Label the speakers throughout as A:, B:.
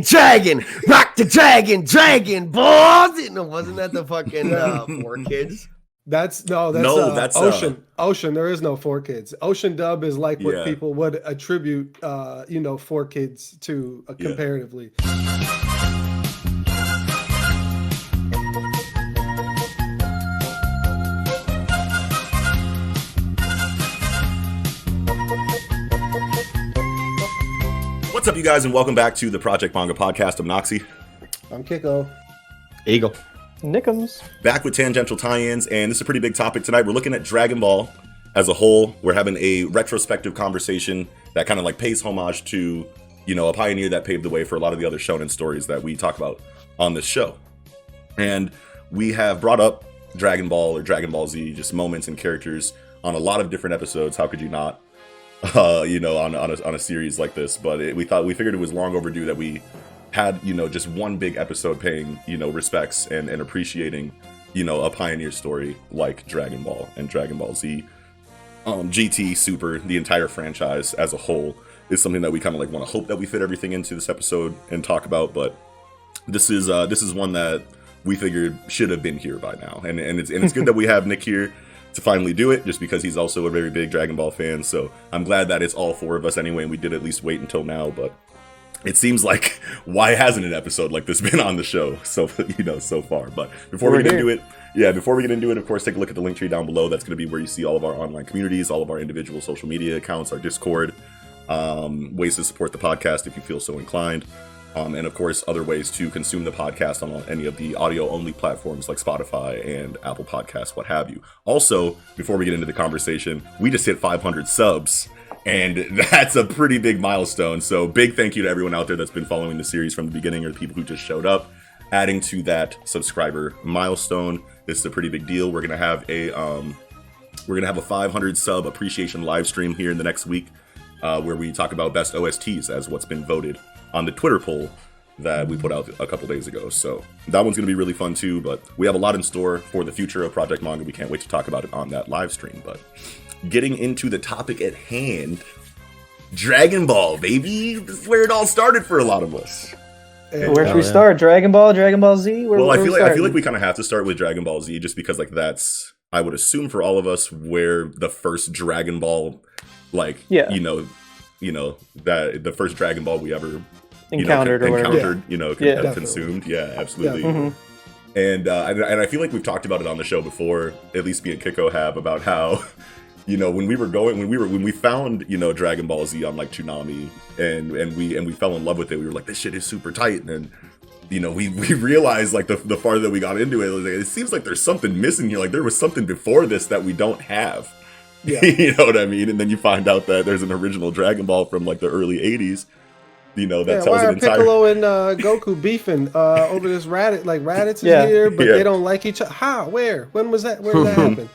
A: Dragon, rock the dragon, balls. No, wasn't that the fucking 4Kids?
B: That's Ocean. Ocean. There is no 4Kids. Ocean dub is like what people would attribute, 4Kids to comparatively.
C: What's up, you guys, and welcome back to the Project Manga podcast. I'm Noxie.
B: I'm Kiko.
A: Eagle.
D: Nickums.
C: Back with Tangential tie-ins, and this is a pretty big topic tonight. We're looking at Dragon Ball as a whole. We're having a retrospective conversation that kind of like pays homage to, a pioneer that paved the way for a lot of the other shounen stories that we talk about on this show. And we have brought up Dragon Ball or Dragon Ball Z, just moments and characters on a lot of different episodes. How could you not? On a series like this, but we figured it was long overdue that we had, just one big episode paying, respects and appreciating, a pioneer story like Dragon Ball and Dragon Ball Z. GT, Super, the entire franchise as a whole is something that we kind of like want to hope that we fit everything into this episode and talk about, but this is one that we figured should have been here by now, and it's good that we have Nick here to finally do it, just because he's also a very big Dragon Ball fan. So I'm glad that it's all four of us anyway, and we did at least wait until now. But it seems like, why hasn't an episode like this been on the show so far? But before we get into it, of course, take a look at the link tree down below. That's going to be where you see all of our online communities, all of our individual social media accounts, our Discord, ways to support the podcast if you feel so inclined. And of course, other ways to consume the podcast on any of the audio-only platforms like Spotify and Apple Podcasts, what have you. Also, before we get into the conversation, we just hit 500 subs, and that's a pretty big milestone. So big thank you to everyone out there that's been following the series from the beginning, or the people who just showed up. Adding to that subscriber milestone, this is a pretty big deal. We're gonna have a 500 sub appreciation live stream here in the next week, where we talk about best OSTs as what's been voted on the Twitter poll that we put out a couple days ago. So that one's going to be really fun too, but we have a lot in store for the future of Project Manga. We can't wait to talk about it on that live stream. But getting into the topic at hand, Dragon Ball, baby. This is where it all started for a lot of us.
D: Where should we start? Dragon Ball, Dragon Ball Z?
C: I feel like we kind of have to start with Dragon Ball Z, just because like that's, I would assume for all of us, where the first Dragon Ball, that the first Dragon Ball we ever consumed. Yeah, absolutely.
D: Yeah. Mm-hmm.
C: And I feel like we've talked about it on the show before, at least me and Kiko have, about how, when we found, Dragon Ball Z on like Toonami and we fell in love with it, we were like, this shit is super tight. And we realized like the farther that we got into it, it seems like there's something missing here. Like there was something before this that we don't have. Yeah. You know what I mean? And then you find out that there's an original Dragon Ball from like the early 80s, that tells an entire...
B: Piccolo and Goku beefing over this Raditz? Like Raditz is here, but they don't like each other. How? Where? When was that? Where did that happen?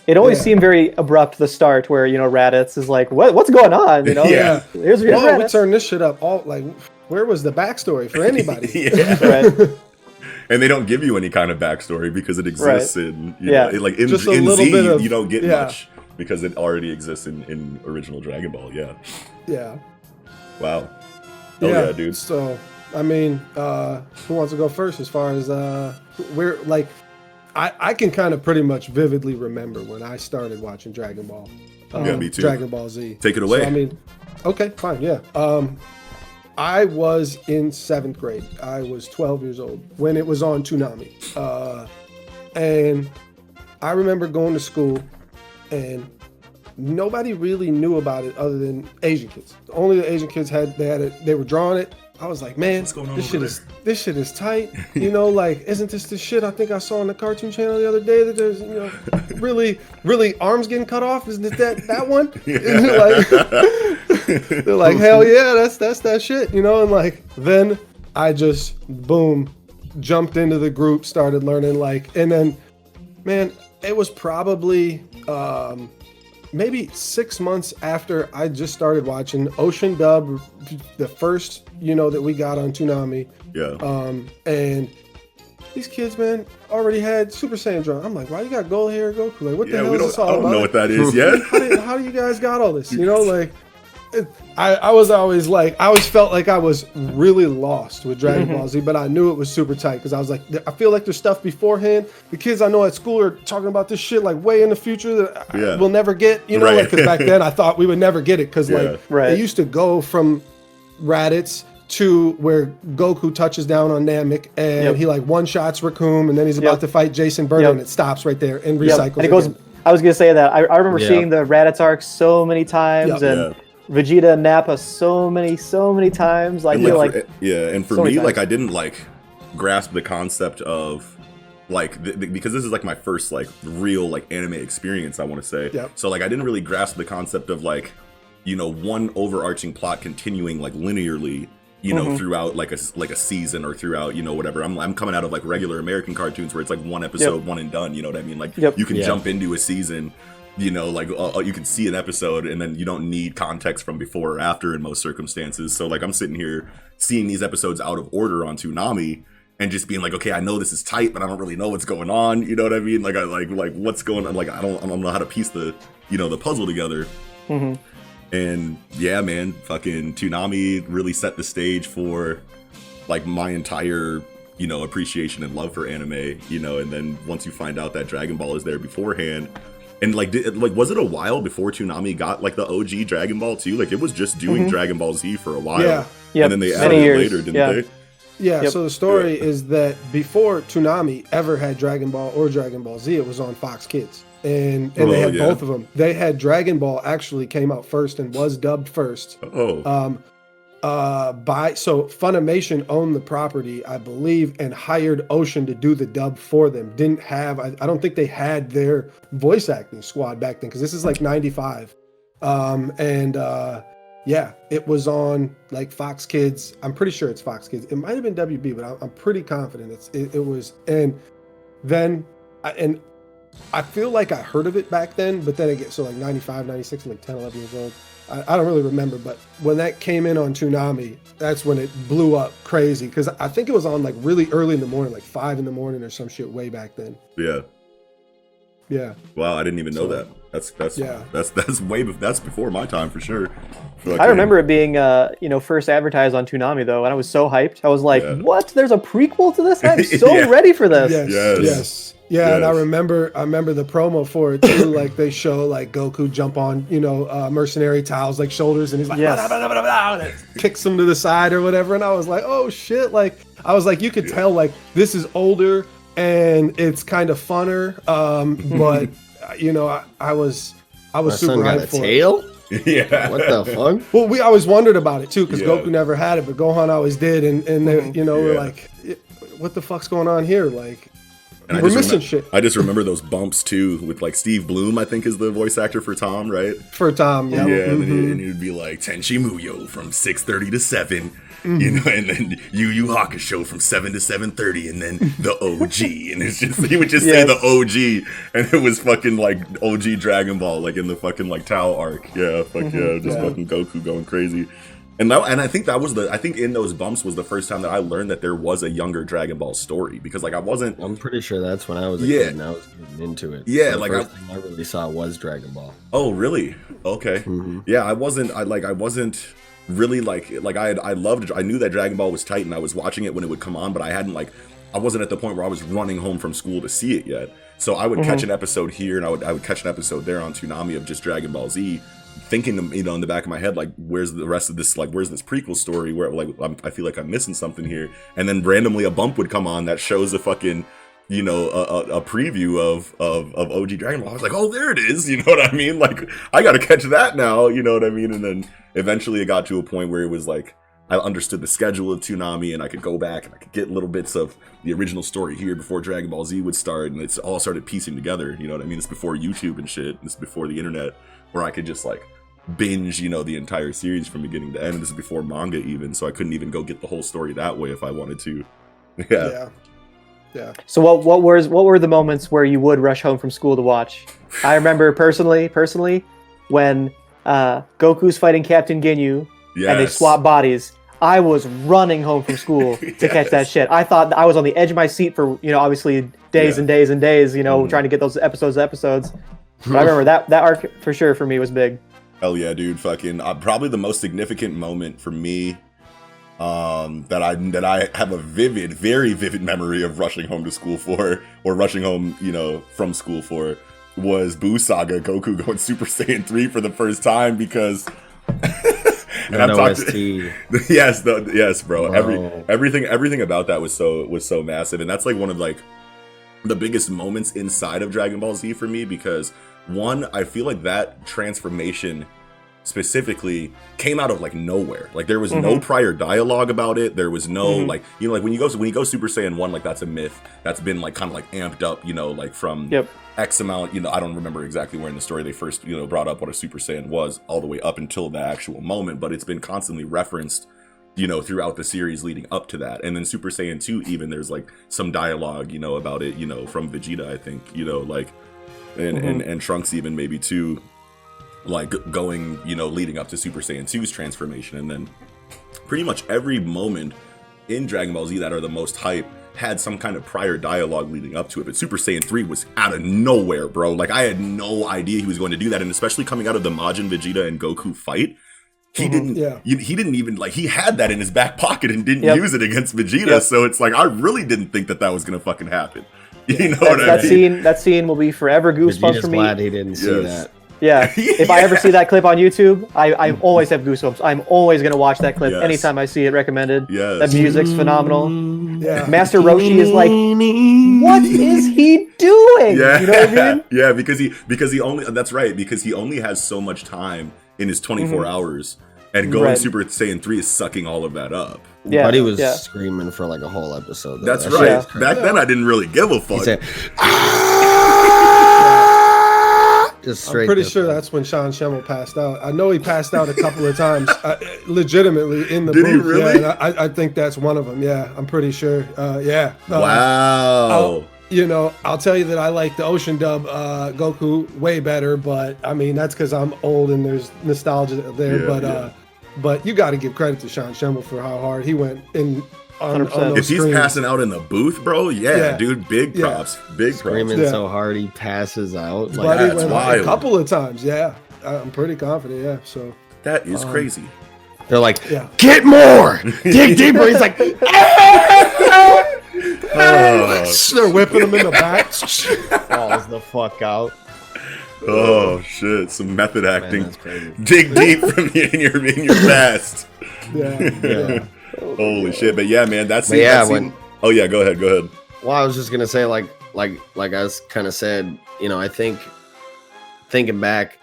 D: It always seemed very abrupt, the start, where, Raditz is like, what's going on?
C: Yeah.
D: Here's
B: we turn this shit up. All like, where was the backstory for anybody?
D: Right.
C: And they don't give you any kind of backstory because it exists in, in
B: just a
C: in
B: little
C: Z,
B: bit of,
C: you don't get much because it already exists in original Dragon Ball. Yeah.
B: Yeah.
C: Wow. Oh yeah, dude.
B: So, I mean, who wants to go first as far as where, like, I can kind of pretty much vividly remember when I started watching Dragon Ball.
C: Me too.
B: Dragon Ball Z.
C: Take it away.
B: So, I mean, okay, fine, yeah. I was in 7th grade. I was 12 years old when it was on Toonami. And I remember going to school and nobody really knew about it other than Asian kids. Only the Asian kids they were drawing it. I was like, man, this shit is tight. Isn't this the shit I think I saw on the Cartoon Channel the other day that there's, really arms getting cut off? Isn't it that one? They're like, hell yeah, that's that shit, and like, then I just, boom, jumped into the group, started learning, and then, man, it was probably, maybe 6 months after I just started watching Ocean Dub, the first, that we got on Toonami.
C: Yeah.
B: And these kids, man, already had Super Saiyan Dragon. I'm like, why you got gold hair Goku? Like, what the hell is this all
C: I don't
B: about?
C: know what that is yet.
B: How do you guys got all this? You know, like, I was always like, I always felt like I was really lost with Dragon Ball Z, but I knew it was super tight because I was like, I feel like there's stuff beforehand. The kids I know at school are talking about this shit like way in the future that we'll never get, you know,
C: Right.
B: like, because back then I thought we would never get it because like
D: Right.
B: they used to go from Raditz to where Goku touches down on Namek and he like one-shots Raccoon and then he's about to fight Jason Burner and it stops right there and recycles.
D: And it goes.
B: again.
D: I was gonna say that I remember seeing the Raditz arc so many times and Vegeta and Nappa so many times. Like,
C: And
D: feel
C: like,
D: like
C: and for
D: so many
C: me, like
D: times.
C: I didn't like grasp the concept of like because this is like my first like real like anime experience, I want to say.
B: Yep.
C: So like I didn't really grasp the concept of like, you know, one overarching plot continuing like linearly, you know, throughout like a season or throughout, you know, whatever. I'm coming out of like regular American cartoons where it's like one episode, one and done. You know what I mean? Like you can jump into a season. You know, like you can see an episode and then you don't need context from before or after in most circumstances. So like I'm sitting here seeing these episodes out of order on Toonami and just being like, okay, I know this is tight, but I don't really know what's going on. You know what I mean? Like I like what's going on? Like I don't know how to piece the, you know, the puzzle together. And yeah, man, fucking Toonami really set the stage for like my entire, you know, appreciation and love for anime. You know, and then once you find out that Dragon Ball is there beforehand. And like, was it a while before Toonami got like the OG Dragon Ball too? Like it was just doing Dragon Ball Z for a while, and then they added it later, didn't they?
B: Yeah. So the story is that before Toonami ever had Dragon Ball or Dragon Ball Z, it was on Fox Kids, and they had both of them. They had Dragon Ball actually came out first and was dubbed first. So Funimation owned the property, I believe, and hired Ocean to do the dub for them. Didn't have, I don't think they had their voice acting squad back then because this is like 95. It was on like Fox Kids. I'm pretty sure it's Fox Kids. It might have been WB, but I'm pretty confident it was. And then, I feel like I heard of it back then, but then again, so like 95, 96, I'm like 10, 11 years old. I don't really remember, but when that came in on Toonami, that's when it blew up crazy. Because I think it was on like really early in the morning, like 5 in the morning or some shit way back then. Yeah.
C: Wow, I didn't even know that. That's before my time for sure.
D: I remember it being first advertised on Toonami though, and I was so hyped. I was like, "What? There's a prequel to this? I'm so ready for this."
B: Yes. Yeah, and I remember the promo for it too. Like they show like Goku jump on, mercenary Tao's like shoulders, and he's like, blah, blah, blah, blah, blah, and it kicks him to the side or whatever. And I was like, oh shit! Like I was like, you could tell like this is older and it's kind of funner. But I was super hyped for
A: tail?
C: Yeah.
A: What the fuck?
B: Well, we always wondered about it too because Goku never had it, but Gohan always did, and they, we're like, what the fuck's going on here? Like.
C: And
B: we're missing shit.
C: I just remember those bumps too with like Steve Bloom, I think is the voice actor for Tom, right?
B: For Tom, yeah.
C: And he'd be like Tenchi Muyo from 6:30 to 7, you know, and then Yu Yu Hakusho from 7 to 7:30, and then the OG, and it's just he would just say the OG, and it was fucking like OG Dragon Ball, like in the fucking like Tao arc, fucking Goku going crazy. And I think I think in those bumps was the first time that I learned that there was a younger Dragon Ball story because like
A: I'm pretty sure that's when I was a kid and I was getting into it.
C: Yeah,
A: the
C: like
A: first thing I really saw was Dragon Ball.
C: Oh, really? Okay. Yeah, I wasn't really I knew that Dragon Ball was tight and I was watching it when it would come on, but I wasn't at the point where I was running home from school to see it yet. So I would catch an episode here and I would catch an episode there on Toonami of just Dragon Ball Z. Thinking, in the back of my head, like, where's the rest of this? Like, where's this prequel story? Where, like, I feel like I'm missing something here. And then randomly a bump would come on that shows a fucking, a preview of OG Dragon Ball. I was like, oh, there it is. You know what I mean? Like, I got to catch that now. You know what I mean? And then eventually it got to a point where it was like, I understood the schedule of Toonami and I could go back and I could get little bits of the original story here before Dragon Ball Z would start. And it's all started piecing together. You know what I mean? It's before YouTube and shit. It's before the internet. Where I could just like binge, the entire series from beginning to end. And this is before manga even, so I couldn't even go get the whole story that way if I wanted to.
B: Yeah.
D: So what were the moments where you would rush home from school to watch? I remember personally when Goku's fighting Captain Ginyu and they swap bodies. I was running home from school to catch that shit. I thought I was on the edge of my seat for, obviously days and days and days, trying to get those episodes. But I remember that arc for sure for me was big.
C: Hell yeah, dude! Fucking probably the most significant moment for me, that I have a very vivid memory of rushing home to school for, or rushing home, from school for, was Buu Saga Goku going Super Saiyan 3 for the first time because. And I'm talking. Yes, bro.
A: Wow.
C: Everything about that was so massive, and that's like one of like the biggest moments inside of Dragon Ball Z for me because one, I feel like that transformation specifically came out of like nowhere. Like there was no prior dialogue about it. There was no like like when you go Super Saiyan 1, like that's a myth that's been like kind of like amped up, like from X amount, I don't remember exactly where in the story they first, brought up what a Super Saiyan was all the way up until the actual moment, but it's been constantly referenced, throughout the series leading up to that. And then Super Saiyan 2, even there's like some dialogue, about it, from Vegeta, I think, like, and Trunks even maybe too, like going, leading up to Super Saiyan 2's transformation. And then pretty much every moment in Dragon Ball Z that are the most hype had some kind of prior dialogue leading up to it, but Super Saiyan 3 was out of nowhere, bro. Like I had no idea he was going to do that, and especially coming out of the Majin, Vegeta, and Goku fight, he didn't even like he had that in his back pocket and didn't use it against Vegeta. So it's like I really didn't think that was gonna fucking happen. You know what I mean?
D: That scene will be forever goosebumps
A: Vegeta's
D: for me.
A: glad he didn't see that.
D: Yeah, if I ever see that clip on YouTube, I always have goosebumps. I'm always going to watch that clip anytime I see it recommended.
C: Yes.
D: That music's phenomenal.
B: Yeah.
D: Master Roshi is like, what is he doing?
C: Yeah.
D: You know what I mean?
C: Yeah, because he only has so much time in his 24 hours, and going Super Saiyan 3 is sucking all of that up.
A: Yeah, but he was screaming for like a whole episode.
C: That's right. Back then I didn't really give a fuck.
A: He said, just
B: I'm pretty sure that's when Sean Schemmel passed out. I know he passed out a couple of times, legitimately in the booth.
C: Did he really?
B: Yeah, I think that's one of them. Yeah, I'm pretty sure.
C: Wow.
B: I'll tell you that I like the Ocean dub Goku way better, but I mean that's because I'm old and there's nostalgia there. But you got to give credit to Sean Schemmel for how hard he went in. On those
C: if he's
B: screens.
C: passing out in the booth, bro, dude, big props, big props.
A: Screaming so hard he passes out.
B: Like
C: that's wild.
B: A couple of times, I'm pretty confident, so.
C: That is crazy.
A: They're like, get more, dig deeper. He's like,
B: they're whipping him in the back.
A: Falls the fuck out.
C: Oh shit! Some method acting.
A: Man, that's crazy.
C: Dig deep from in your past.
B: Yeah.
C: Holy shit! But yeah, man, that's Oh yeah, go ahead.
A: Well, I was just gonna say, like I was kind of said, I think thinking back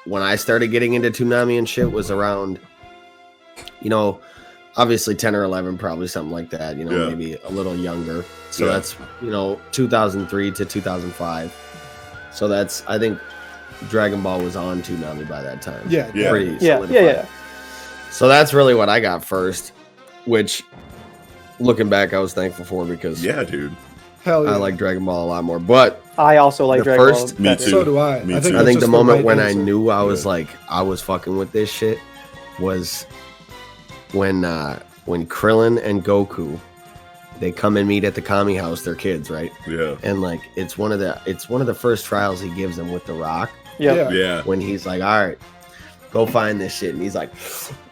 A: when I started getting into Toonami and shit was around, obviously 10 or 11, probably something like that. Maybe a little younger. So that's 2003 to 2005. So that's, I think Dragon Ball was on Toonami by that time.
B: Yeah.
A: Pretty solidified.
D: Yeah.
A: So that's really what I got first, which looking back, I was thankful for because
C: dude.
B: Hell yeah.
A: I like Dragon Ball a lot more. But
D: I also like Dragon Ball.
C: Me too.
B: So do I.
C: I
A: think the moment when I knew I was like, I was fucking with this shit was when Krillin and Goku, they come and meet at the Kami house, their kids, right?
C: Yeah.
A: And like it's one of the first trials he gives them with the rock.
C: Yeah.
A: When he's like, all right, go find this shit. And he's like,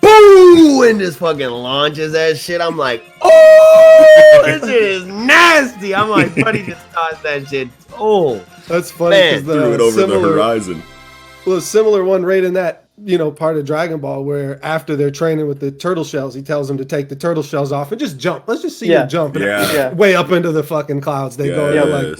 A: boo! And just fucking launches that shit. I'm like, oh, this shit is nasty. I'm like, buddy, just tossed that shit. Oh.
B: That's funny because
C: threw it over the horizon.
B: Well, a similar one right in that, part of Dragon Ball where after they're training with the turtle shells, he tells them to take the turtle shells off and just jump. Let's just see you jump. And way up into the fucking clouds. They go like,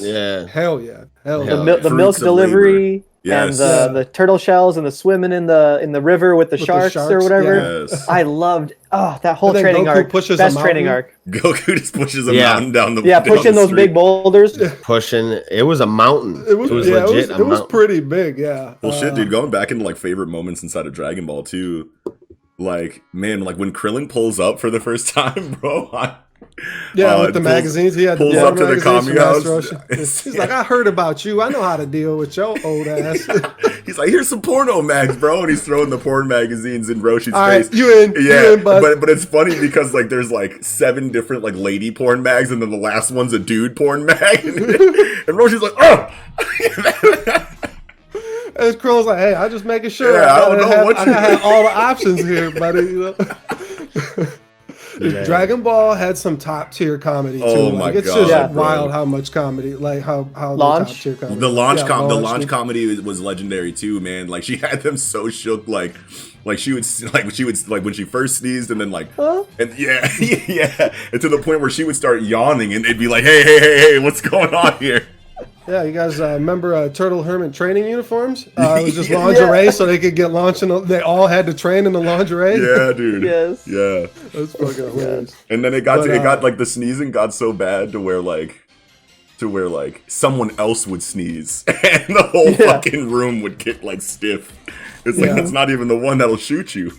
B: hell yeah.
D: The milk delivery. Yes. And the turtle shells and the swimming in the river with the sharks or whatever. Yes. I loved that whole training arc. Best training arc.
C: Goku just pushes a mountain down the
D: pushing those big boulders.
A: Pushing. It was a mountain. It was legit.
B: It was pretty big. Yeah.
C: Well, shit, dude. Going back into like favorite moments inside of Dragon Ball too. Like, man, like when Krillin pulls up for the first time, bro.
B: With the magazines, he had
C: pulls up to the Kami house.
B: He's like, I heard about you. I know how to deal with your old ass.
C: He's like, here's some porno mags, bro, and he's throwing the porn magazines in Roshi's
B: All
C: face.
B: right, you in, bud.
C: But it's funny because like there's like 7 different like lady porn mags, and then the last one's a dude porn mag, and Roshi's like, oh.
B: And Krill's like, hey, I'm just making sure
C: Yeah, I don't know what
B: I
C: you
B: have all the options here, buddy. You know? Dragon Ball had some top tier comedy too.
C: Oh
B: like,
C: my
B: it's
C: God,
B: just like,
C: bro.
B: wild how much comedy, like how
D: Launch?
B: top tier comedy.
C: The launch
B: launch
C: comedy was legendary too, man. Like she had them so shook, like she would like when she first sneezed, and then like, and yeah, and to the point where she would start yawning, and they'd be like, hey, what's going on here?
B: Yeah, you guys remember Turtle Hermit training uniforms? It was just lingerie, so they could get launched. They all had to train in the lingerie.
C: Yeah, dude.
D: Yes.
C: Yeah.
B: That's fucking hilarious.
C: And then it got like the sneezing got so bad to where like someone else would sneeze, and the whole fucking room would get like stiff. It's like it's not even the one that'll shoot you.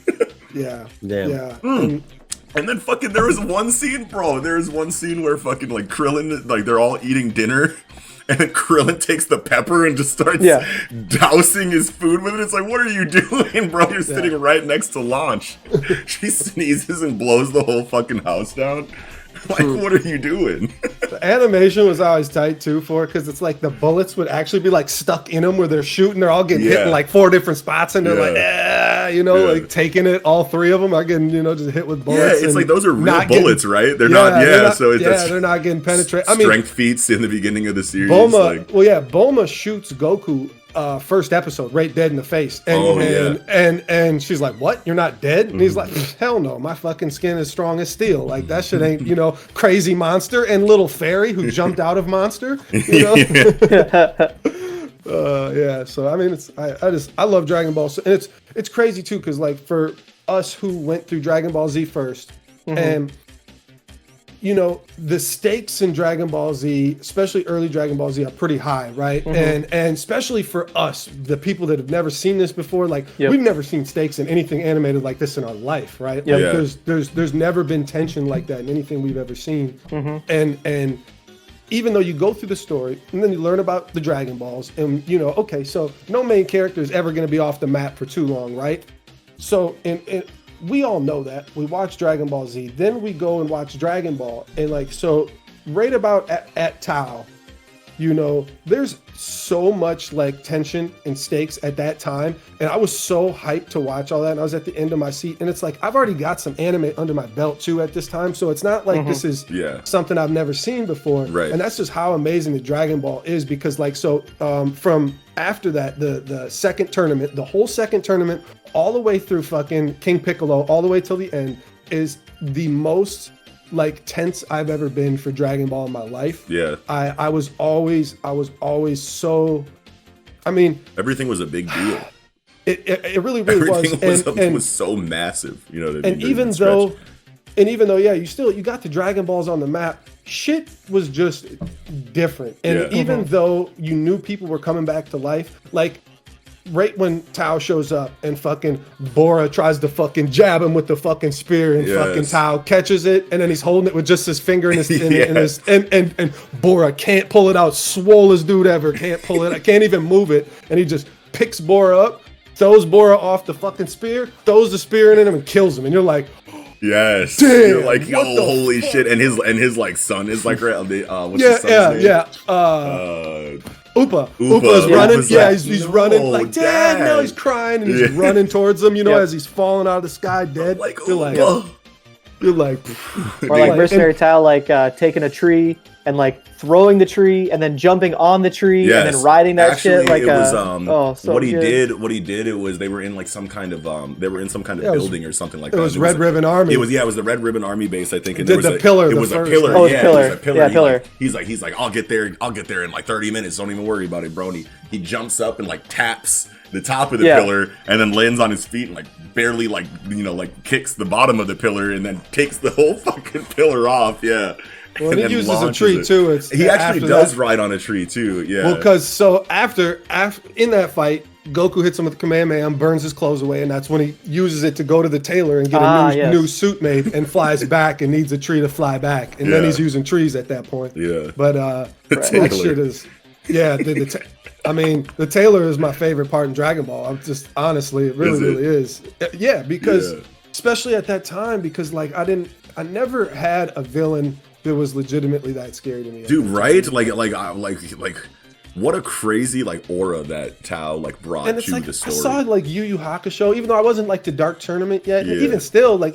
B: Yeah.
A: Damn.
B: Yeah.
C: And then fucking there was one scene, bro. There is one scene where fucking like Krillin, like they're all eating dinner, and then Krillin takes the pepper and just starts dousing his food with it. It's like, what are you doing, bro? You're sitting right next to Launch. She sneezes and blows the whole fucking house down. Like, what are you doing?
B: The animation was always tight too for it, because it's like the bullets would actually be like stuck in them where they're shooting. They're all getting hit in like 4 different spots, and they're like, like taking it. All 3 of them are getting, just hit with bullets.
C: Yeah, it's like those are real bullets, right? They're not. So
B: they're not getting penetrated.
C: Strength feats in the beginning of the series.
B: Bulma shoots Goku. First episode, right dead in the face, and she's like, "What? You're not dead?" And he's like, "Hell no, my fucking skin is strong as steel. Like that shit ain't, crazy monster and little fairy who jumped out of monster, So I mean, I love Dragon Ball, and it's crazy too, because like for us who went through Dragon Ball Z first, and the stakes in Dragon Ball Z, especially early Dragon Ball Z, are pretty high, right? And especially for us, the people that have never seen this before, like we've never seen stakes in anything animated like this in our life, right? There's never been tension like that in anything we've ever seen. And even though you go through the story and then you learn about the Dragon Balls, and okay, so no main character is ever going to be off the map for too long, right? So we all know that. We watch Dragon Ball Z, then we go and watch Dragon Ball, and like, so right about at Tao, there's so much like tension and stakes at that time, and I was so hyped to watch all that, and I was at the end of my seat, and it's like I've already got some anime under my belt too at this time, so it's not like this is something I've never seen before,
C: right? And
B: that's just how amazing the Dragon Ball is, because like, so from after that, the second tournament, the whole second tournament, all the way through fucking King Piccolo, all the way till the end, is the most like tense I've ever been for Dragon Ball in my life.
C: Yeah.
B: I was always so, I mean,
C: everything was a big deal.
B: It really was.
C: Everything was so massive,
B: And even though, you got the Dragon Balls on the map, shit was just different. And even though you knew people were coming back to life, like right when Tao shows up and fucking Bora tries to fucking jab him with the fucking spear, and fucking Tao catches it, and then he's holding it with just his finger in his, and Bora can't pull it out, swollest dude ever, can't pull it, can't even move it, and he just picks Bora up, throws Bora off the fucking spear, throws the spear in him, and kills him, and you're like,
C: yes,
B: damn,
C: you're like, yo, holy shit, and his like son is like, what's his son's name?
B: Upa's running. He's running like, Dad, no, he's crying, and he's running towards him, as he's falling out of the sky dead.
C: Like,
B: you're like,
D: or like Mercenary Tao, like taking a tree and like throwing the tree and then jumping on the tree and then riding that shit. Like,
C: it was what he did. It was they were in like some kind of building or something like that.
B: It was Red Ribbon Army.
C: It was the Red Ribbon Army base, I think. And
B: it was a pillar.
C: It was a pillar.
D: Oh, it was a pillar. Yeah, pillar.
C: He's like, I'll get there in like 30 minutes. Don't even worry about it, bro. And he jumps up and like taps the top of the pillar and then lands on his feet and like barely like kicks the bottom of the pillar and then takes the whole fucking pillar off. Yeah.
B: Well, and he uses a tree too.
C: He actually does ride on a tree too. Yeah.
B: Well, because after in that fight, Goku hits him with the Kamehameha, burns his clothes away, and that's when he uses it to go to the tailor and get a new suit made, and flies back and needs a tree to fly back, and then he's using trees at that point.
C: Yeah.
B: But that shit is I mean, the Taylor is my favorite part in Dragon Ball. I'm just honestly, it really is. Yeah, because especially at that time, because like I never had a villain that was legitimately that scary to me.
C: Dude, right? Like what a crazy like aura that Tao like brought
B: And it's
C: to
B: like
C: the
B: I
C: story.
B: saw like Yu Yu Hakusho, even though I wasn't like the Dark Tournament yet. Even still, I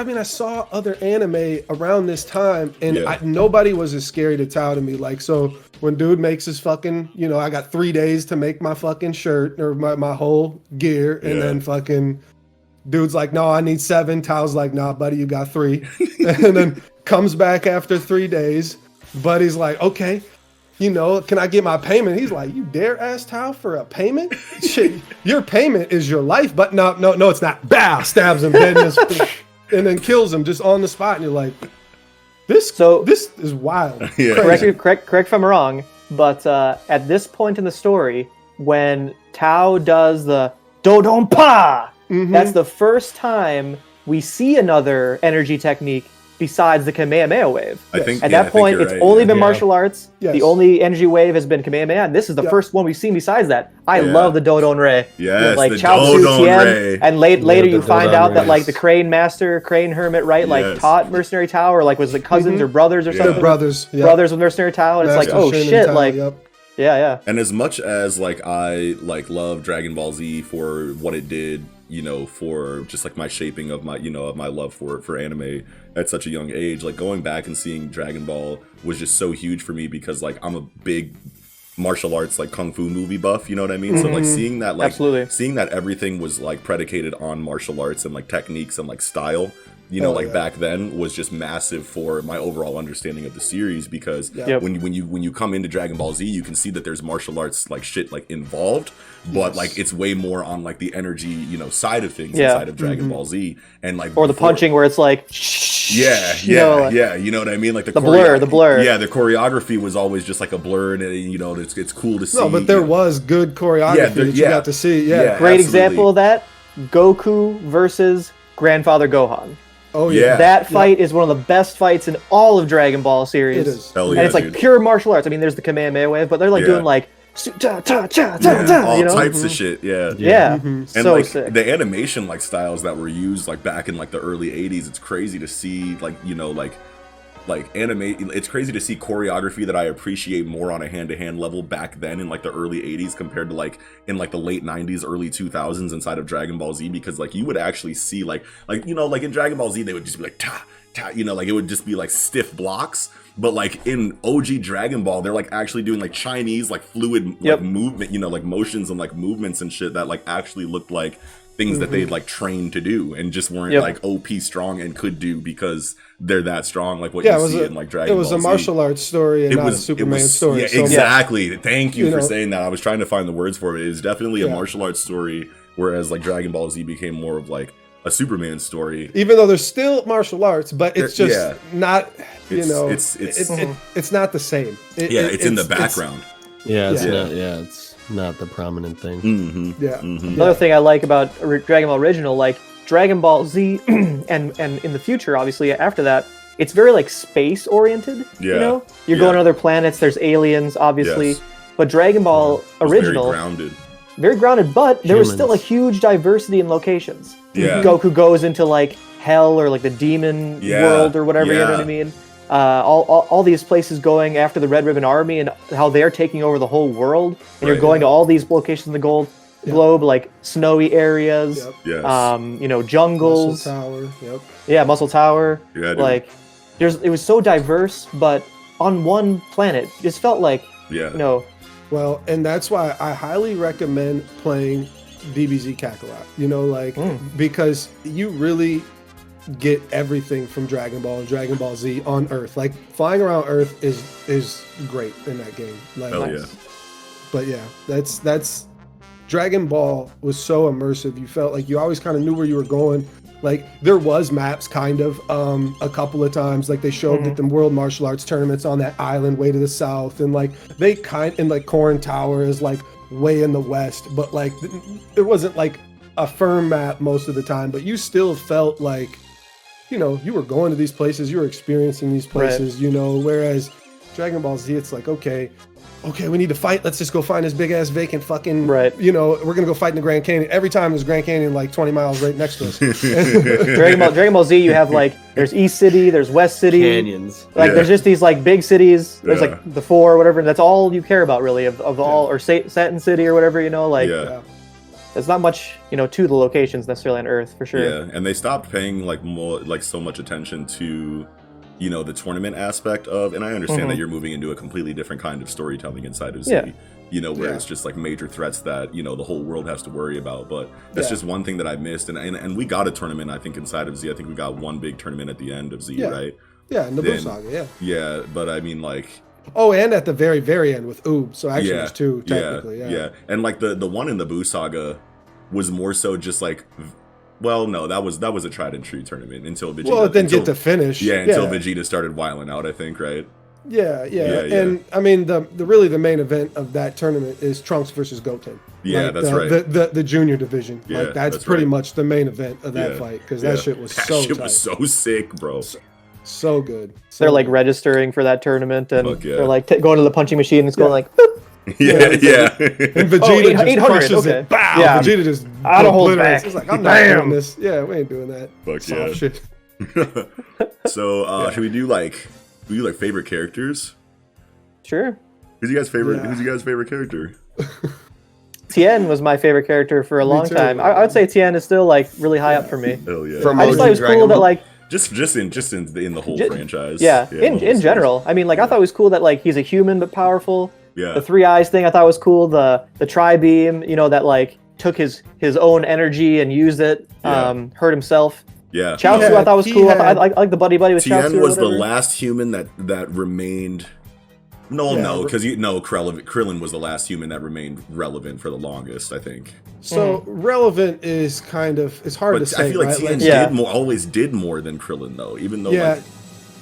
B: mean, I saw other anime around this time, and nobody was as scary to Tao to me. Like, so when dude makes his fucking, you know, I got 3 days to make my fucking shirt or my whole gear, and then fucking dude's like, no, I need 7. Tao's like, nah, buddy, you got 3, and then comes back after 3 days. Buddy's like, okay. You know, can I get my payment? He's like, you dare ask Tao for a payment? Shit, your payment is your life. But no, it's not. Bow, stabs him dead in his and then kills him just on the spot. And you're like, this is wild.
D: Correct if I'm wrong, but at this point in the story, when Tao does the Dodon Pa, that's the first time we see another energy technique besides the Kamehameha wave.
C: I think
D: at that point, it's only been martial arts.
B: Yes.
D: The only energy wave has been Kamehameha, and this is the first one we've seen besides that. I love the Dodon Ray.
C: Yes,
D: like
C: the
D: Chao
C: Dodon
D: Tien,
C: Ray.
D: and later you
A: the
D: find
A: Dodon
D: out that
A: Rays.
D: like the Crane Master, Crane Hermit, right, like taught Mercenary Tao, or like was it cousins or brothers or something?
B: The brothers. Yep.
D: Brothers with Mercenary Tao, and it's like,
B: Master
D: oh
B: Shin
D: shit,
B: Tao,
D: like, yeah.
C: And as much as like I like love Dragon Ball Z for what it did, you know, for just like my shaping of my, you know, of my love for anime at such a young age, like going back and seeing Dragon Ball was just so huge for me because like I'm a big martial arts like kung fu movie buff, you know what I mean? So like seeing that, like seeing that everything was like predicated on martial arts and like techniques and like style, you know, back then was just massive for my overall understanding of the series because when you come into Dragon Ball Z, you can see that there's martial arts like shit like involved, but like it's way more on like the energy, you know, side of things inside of Dragon Ball Z, and like
D: or the punching where it's like
C: you know what I mean, like the
D: blur,
C: the choreography was always just like a blur, and you know it's cool to see.
B: No, but there was good choreography that you got to see.
D: Great example of that: Goku versus Grandfather Gohan.
B: Oh yeah,
D: that fight is one of the best fights in all of Dragon Ball series.
B: It is.
C: Hell
D: and it's like pure martial arts. I mean, there's the Kamehameha wave, but they're like doing like all
C: types of shit.
D: And
C: so like
D: sick.
C: the animation like styles that were used like back in like the early 80s, it's crazy to see like, you know, like anime. It's crazy to see choreography that I appreciate more on a hand-to-hand level back then in like the early 80s compared to like in like the late 90s, early 2000s inside of Dragon Ball Z, because like you would actually see like you know, like in Dragon Ball Z they would just be like ta, you know, like it would just be like stiff blocks, but like in OG Dragon Ball they're like actually doing like Chinese like fluid like movement, you know, like motions and like movements and shit that like actually looked like things that they'd like trained to do and just weren't like OP strong and could do because they're that strong, like what you see in like Dragon Ball Z.
B: It was a martial arts story and not a Superman story.
C: Yeah, exactly. Thank you for saying that. I was trying to find the words for it. It is definitely a martial arts story, whereas like Dragon Ball Z became more of like a Superman story.
B: Even though there's still martial arts, but it's just not, you know, it's not the same.
C: It's in the background.
A: It's not the prominent thing.
D: Another thing I like about Dragon Ball Original, like Dragon Ball Z, and in the future, obviously after that, it's very like space oriented. You know, you're going to other planets. There's aliens, obviously, but Dragon Ball Original, very grounded. But there was still a huge diversity in locations. Goku goes into like hell or like the demon world or whatever. You know what I mean? All these places going after the Red Ribbon Army and how they're taking over the whole world, and you're going to all these locations in the globe, like snowy areas, you know, jungles,
B: Muscle Tower,
D: Muscle Tower.
C: Like
D: it was so diverse, but on one planet, it just felt like you know.
B: Well, and that's why I highly recommend playing DBZ Kakarot. You know, like because you really get everything from Dragon Ball and Dragon Ball Z on Earth. Like flying around Earth is great in that game. Like, but yeah, that's Dragon Ball was so immersive. You felt like you always kind of knew where you were going. Like there was maps kind of a couple of times, like they showed that the World Martial Arts tournaments on that island way to the south, and like they and like Korin Tower is like way in the west, but like it wasn't like a firm map most of the time, but you still felt like, you know, you were going to these places, you were experiencing these places, you know, whereas Dragon Ball Z, it's like, okay, we need to fight. Let's just go find this big ass vacant fucking,
D: right.
B: You know, we're gonna go fight in the Grand Canyon. Every time there's Grand Canyon like 20 miles right next to us.
D: Dragon Ball Z, you have like there's East City, there's West City,
A: canyons.
D: Like there's just these like big cities. There's like the 4 or whatever. That's all you care about really of all, or Satin City or whatever, you know, like. There's not much, you know, to the locations necessarily on Earth for sure.
C: Yeah, and they stopped paying like more, like so much attention to, you know, the tournament aspect of, and I understand that you're moving into a completely different kind of storytelling inside of Z, you know, where it's just like major threats that, you know, the whole world has to worry about. But that's just one thing that I missed, and we got a tournament, I think, inside of Z. I think we got one big tournament at the end of Z, right?
B: Yeah, in the Buu Saga,
C: Yeah, but I mean, like.
B: Oh, and at the very, very end with Oob, so actually there's 2 technically.
C: Yeah, and like the one in the Buu Saga was more so just like, well, no, that was a tried and true tournament until Vegeta.
B: Well, it didn't get to finish.
C: Yeah, until Vegeta started wilding out, I think, right?
B: Yeah. And I mean, the really the main event of that tournament is Trunks versus Goten.
C: Yeah,
B: like
C: that's right.
B: The junior division.
C: Yeah,
B: like that's pretty much the main event of that fight because that shit was
C: was so sick, bro.
B: So good.
D: They're like registering for that tournament, and they're like going to the punching machine. And it's going like. Boop.
C: Yeah.
B: And Vegeta just crushes it. Bow.
D: Yeah.
B: Vegeta just
D: I don't hold back.
B: It's like, I'm not doing this. Yeah, we ain't doing that.
C: Fuck
B: soft shit.
C: So should we do like favorite characters?
D: Sure.
C: Who's you guys' favorite character?
D: Tien was my favorite character for a long time. I would say Tien is still like really high up for me.
C: Hell yeah.
D: I just thought it was cool that like
C: just in the whole franchise.
D: Yeah, in general. I mean, like I thought it was cool that like he's a human but powerful.
C: Yeah.
D: The 3 eyes thing I thought was cool. The tri-beam, you know, that like took his own energy and used it, hurt himself.
C: Yeah.
D: Chaozu I thought was cool. I like the buddy with Chaozu.
C: Tien was the last human that remained. Because Krillin was the last human that remained relevant for the longest, I think.
B: So relevant is kind of, it's hard to say.
C: I feel like Tien always did more than Krillin though, even though like,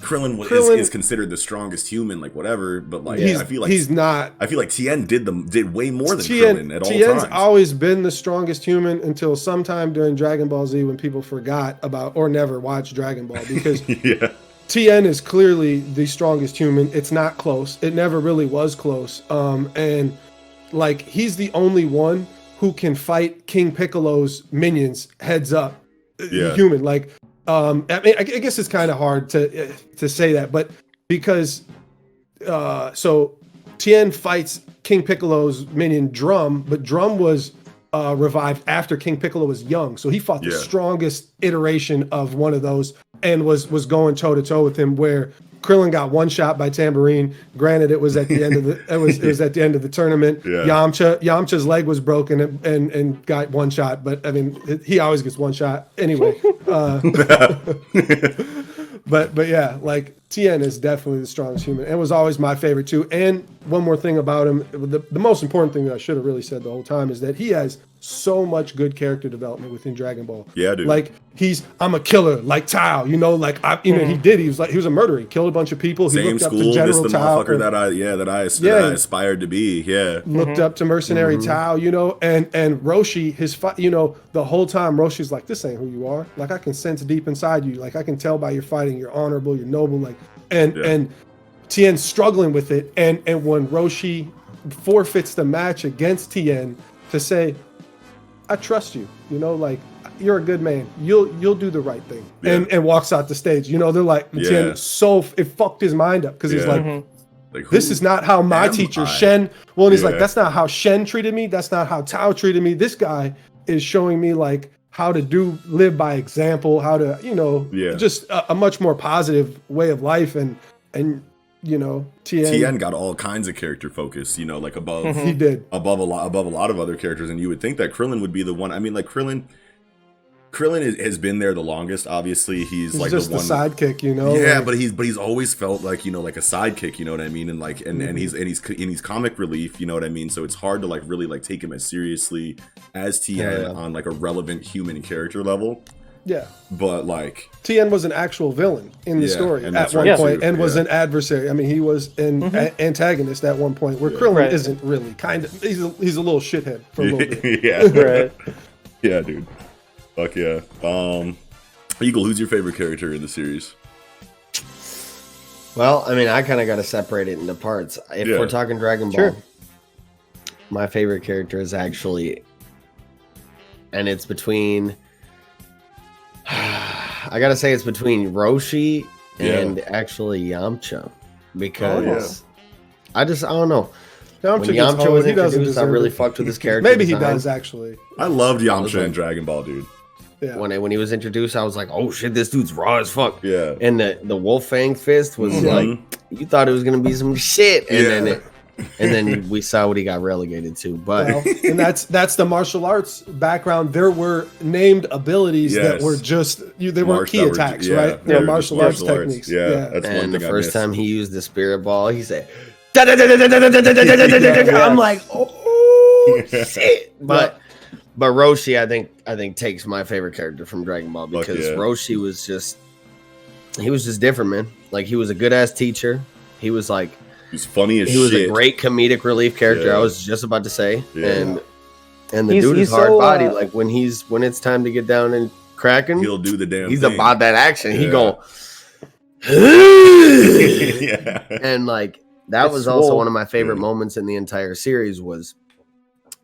C: Krillin is considered the strongest human, like whatever, but like I feel like
B: he's not.
C: I feel like Tien did way more than Krillin at all times.
B: Tien's always been the strongest human until sometime during Dragon Ball Z when people forgot about or never watched Dragon Ball because Tien is clearly the strongest human. It's not close. It never really was close. And like he's the only one who can fight King Piccolo's minions heads up. Human like. I mean, I guess it's kind of hard to say that, but because so Tien fights King Piccolo's minion Drum, but Drum was revived after King Piccolo was young, so he fought the strongest iteration of one of those and was going toe to toe with him. Where Krillin got one shot by Tambourine. Granted, it was at the end of the it was at the end of the tournament. Yamcha's leg was broken and got one shot, but I mean he always gets one shot anyway. But yeah, like Tien is definitely the strongest human and was always my favorite too. And one more thing about him, the most important thing that I should have really said the whole time is that he has so much good character development within Dragon Ball.
C: Yeah, dude.
B: Like I'm a killer, like Tao. You know, like he did. He was a murderer. He killed a bunch of people. He looked up to General
C: this the
B: Tao.
C: Motherfucker that I aspired to be. Yeah.
B: Looked up to Mercenary Tao. You know, and Roshi, his fight. You know, the whole time Roshi's like, this ain't who you are. Like I can sense deep inside you. Like I can tell by your fighting. You're honorable. You're noble. Like and Tien's struggling with it. And when Roshi forfeits the match against Tien to say, I trust you, you know, like you're a good man. You'll do the right thing. And walks out the stage. You know, they're like, Tien, it fucked his mind up because he's like this is not how my teacher Shen. Well, and he's like, that's not how Shen treated me. That's not how Tao treated me. This guy is showing me like how to live by example, how to, you know, just a much more positive way of life. And you know, Tien
C: got all kinds of character focus, you know, like above
B: he did
C: above a lot of other characters, and you would think that Krillin would be the one. I mean, like Krillin has been there the longest. Obviously, he's like
B: just
C: the one
B: sidekick, you know.
C: Yeah,
B: like,
C: but he's always felt like, you know, like a sidekick, you know what I mean, and like and he's comic relief, you know what I mean. So it's hard to like really like take him as seriously as Tien on like a relevant human character level.
B: Yeah,
C: but like
B: Tien was an actual villain in the story at one point, and was an adversary. I mean, he was an antagonist at one point, where Krillin isn't really. Kind of, he's a little shithead for a little bit.
C: Yeah, dude. Fuck yeah. Eagle, who's your favorite character in the series?
A: Well, I mean, I kind of got to separate it into parts. If we're talking Dragon Ball,
D: Sure.
A: my favorite character is actually, and it's between, I got to say it's between Roshi and actually Yamcha, because I don't know. When Yamcha was introduced, I really fucked with his character.
B: Maybe
A: design.
B: he does, actually.
C: I loved Yamcha in Dragon Ball, dude.
B: Yeah.
A: When he was introduced, I was like, "Oh shit, this dude's raw as fuck."
C: Yeah.
A: And the Wolf Fang fist was like, you thought it was gonna be some shit, and then we saw what he got relegated to. But
B: and that's the martial arts background. There were named abilities that were just they weren't key attacks, right? They were martial arts techniques.
C: Yeah, that's one
A: and
C: thing
A: the
C: I
A: first
C: missed.
A: time he used the spirit ball, he said, I'm like, oh shit. But Roshi, I think takes my favorite character from Dragon Ball, because Roshi was just different, man. Like, he was a good ass teacher. He was like,
C: he's funny as shit.
A: He was a great comedic relief character. I was just about to say, and the dude is hard
D: so,
A: body. Like, when it's time to get down and cracking,
C: he'll do the damn.
A: He's
C: thing.
A: about that action. He go, and like that was also one of my favorite moments in the entire series, was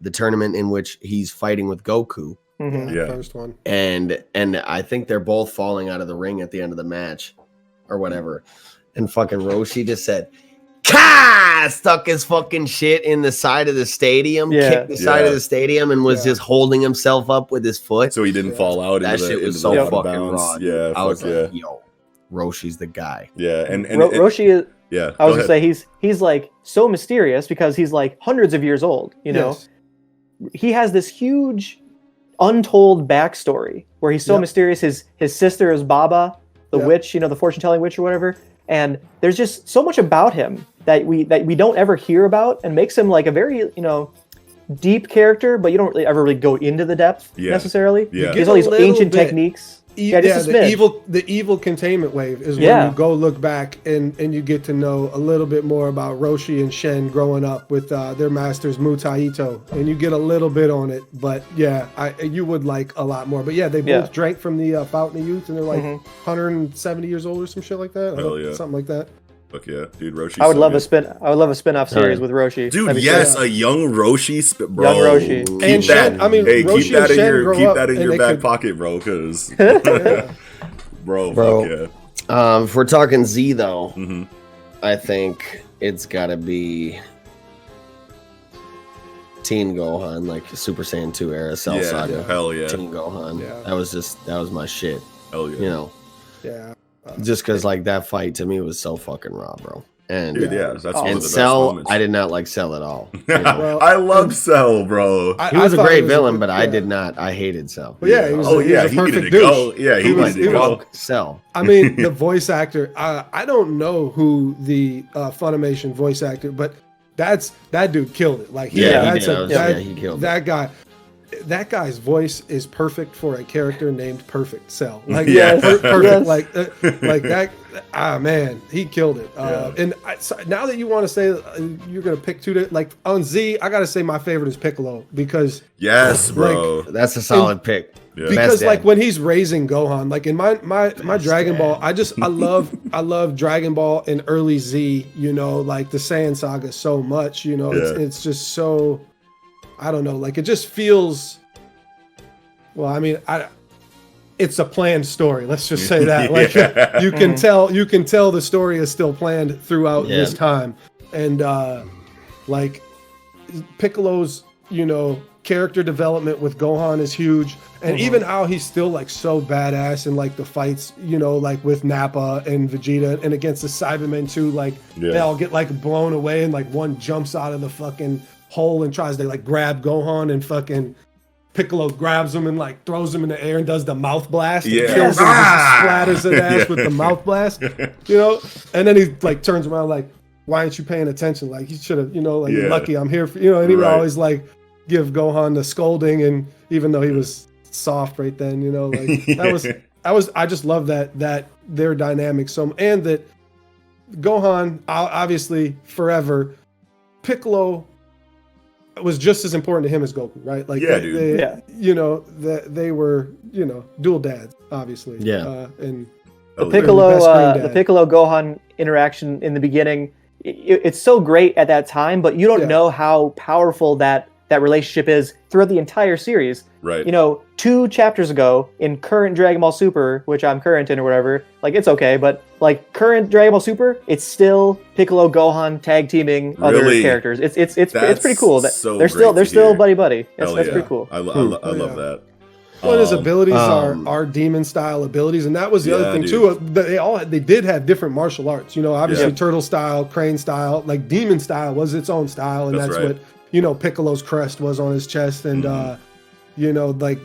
A: the tournament in which he's fighting with Goku.
B: First one.
A: And I think they're both falling out of the ring at the end of the match or whatever. And fucking Roshi just said, "Ka!" Stuck his fucking shit in the side of the stadium, kicked the side of the stadium, and was just holding himself up with his foot.
C: So he didn't fall out.
A: That shit was so fucking raw.
C: Yeah,
A: I was like, yo, Roshi's the guy.
C: Yeah, and
D: Roshi is.
C: Yeah,
D: I was gonna say he's like so mysterious because he's like hundreds of years old. You know, he has this huge untold backstory where he's so mysterious. His sister is Baba, the witch, the fortune telling witch or whatever. And there's just so much about him that we don't ever hear about, and makes him like a very deep character, but you don't really ever really go into the depth necessarily.
C: Yeah,
D: there's all these ancient techniques.
B: The evil containment wave is when you go look back and you get to know a little bit more about Roshi and Shen growing up with their masters Mutaito, and you get a little bit on it. But you would like a lot more. But they both drank from the fountain of youth, and they're like 170 years old or some shit like that.
C: Hell yeah,
B: something like that.
C: Fuck yeah, dude, Roshi.
D: I would love a spin-off series with Roshi.
C: Dude, yes, a young Roshi, bro.
D: Young Roshi.
B: And Shen, I mean, Roshi
C: keep that in
B: and
C: your back pocket, bro, because bro, fuck yeah.
A: If we're talking Z though, I think it's gotta be Teen Gohan, like Super Saiyan 2 era Cell Saga.
C: Hell yeah.
A: Teen Gohan. Yeah. That was my shit.
C: Hell yeah.
B: Yeah.
A: Just because like that fight to me was so fucking raw, bro. And
C: dude, that's one of the best
A: Cell,
C: moments.
A: I did not like Cell at all.
C: I love Cell, bro.
A: He was a great villain, but I did not. I hated Cell.
B: Well, he was a perfect douche.
C: He was
A: Cell.
B: I mean, the voice actor. I don't know who the Funimation voice actor, but that dude killed it. Like he killed it. That guy. That guy's voice is perfect for a character named Perfect Cell. Like perfect, like that. Man, he killed it. And now that you want to say you're gonna pick two, like on Z, I gotta say my favorite is Piccolo, because
C: bro,
A: that's a solid pick.
C: Yeah.
B: Because like when he's raising Gohan, like in my Dragon Ball, I love Dragon Ball and early Z. Like the Saiyan saga so much. It's just so. I don't know, like it just feels. Well, I mean, it's a planned story. Let's just say that. Like you can tell the story is still planned throughout this time, and like Piccolo's character development with Gohan is huge, and even how he's still like so badass in like the fights, like with Nappa and Vegeta and against the Cybermen too. Like they all get like blown away, and like one jumps out of the fucking hole and tries to like grab Gohan, and fucking Piccolo grabs him and like throws him in the air and does the mouth blast and kills him, splatters his ass with the mouth blast, and then he like turns around like, why aren't you paying attention? Like he should have, like you're lucky I'm here for and he would always like give Gohan the scolding, and even though he was soft right then, like I just love that their dynamic and that Gohan obviously forever, Piccolo was just as important to him as Goku, right? Like they were, dual dads, obviously.
A: Yeah.
B: And
D: The
C: yeah.
D: Piccolo Gohan interaction in the beginning, it's so great at that time, but you don't know how powerful that relationship is throughout the entire series.
C: Right.
D: 2 chapters ago in current Dragon Ball Super, which I'm current in or whatever, like it's okay, but like current Dragon Ball Super, it's still Piccolo Gohan tag teaming other characters. It's pretty cool.
C: So
D: they're still buddy. That's pretty cool.
C: I love that.
B: Well, his abilities are demon style abilities, and that was the other thing too. They did have different martial arts. Obviously turtle style, crane style, like demon style was its own style, and that's right. What Piccolo's crest was on his chest, and like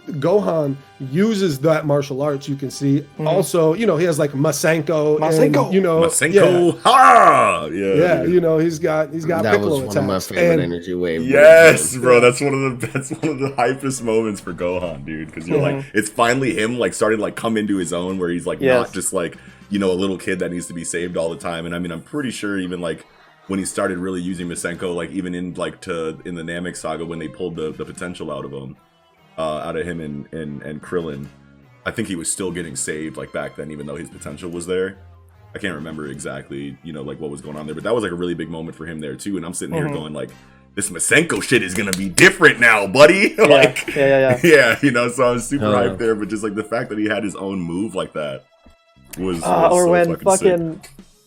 B: Gohan uses that martial arts. You can see also, he has like Ma.N.G.A.
C: Ma.N.G.A. Ha! Yeah.
B: He's got
A: that
B: Piccolo
A: was
B: attacks.
A: one of my favorite energy waves.
C: Yes, bro, that's one of the hypest moments for Gohan, dude, because you're like, it's finally him like starting to like come into his own, where he's like not just like a little kid that needs to be saved all the time. And I mean, I'm pretty sure even like when he started really using Ma.N.G.A, like even in the Namek saga, when they pulled the potential out of him. Out of him and Krillin, I think he was still getting saved like back then, even though his potential was there. I can't remember exactly, like what was going on there, but that was like a really big moment for him there too. And I'm sitting here going like, this Ma.N.G.A shit is gonna be different now, buddy. So I was super hyped there. But just like the fact that he had his own move like that was
D: or
C: so
D: when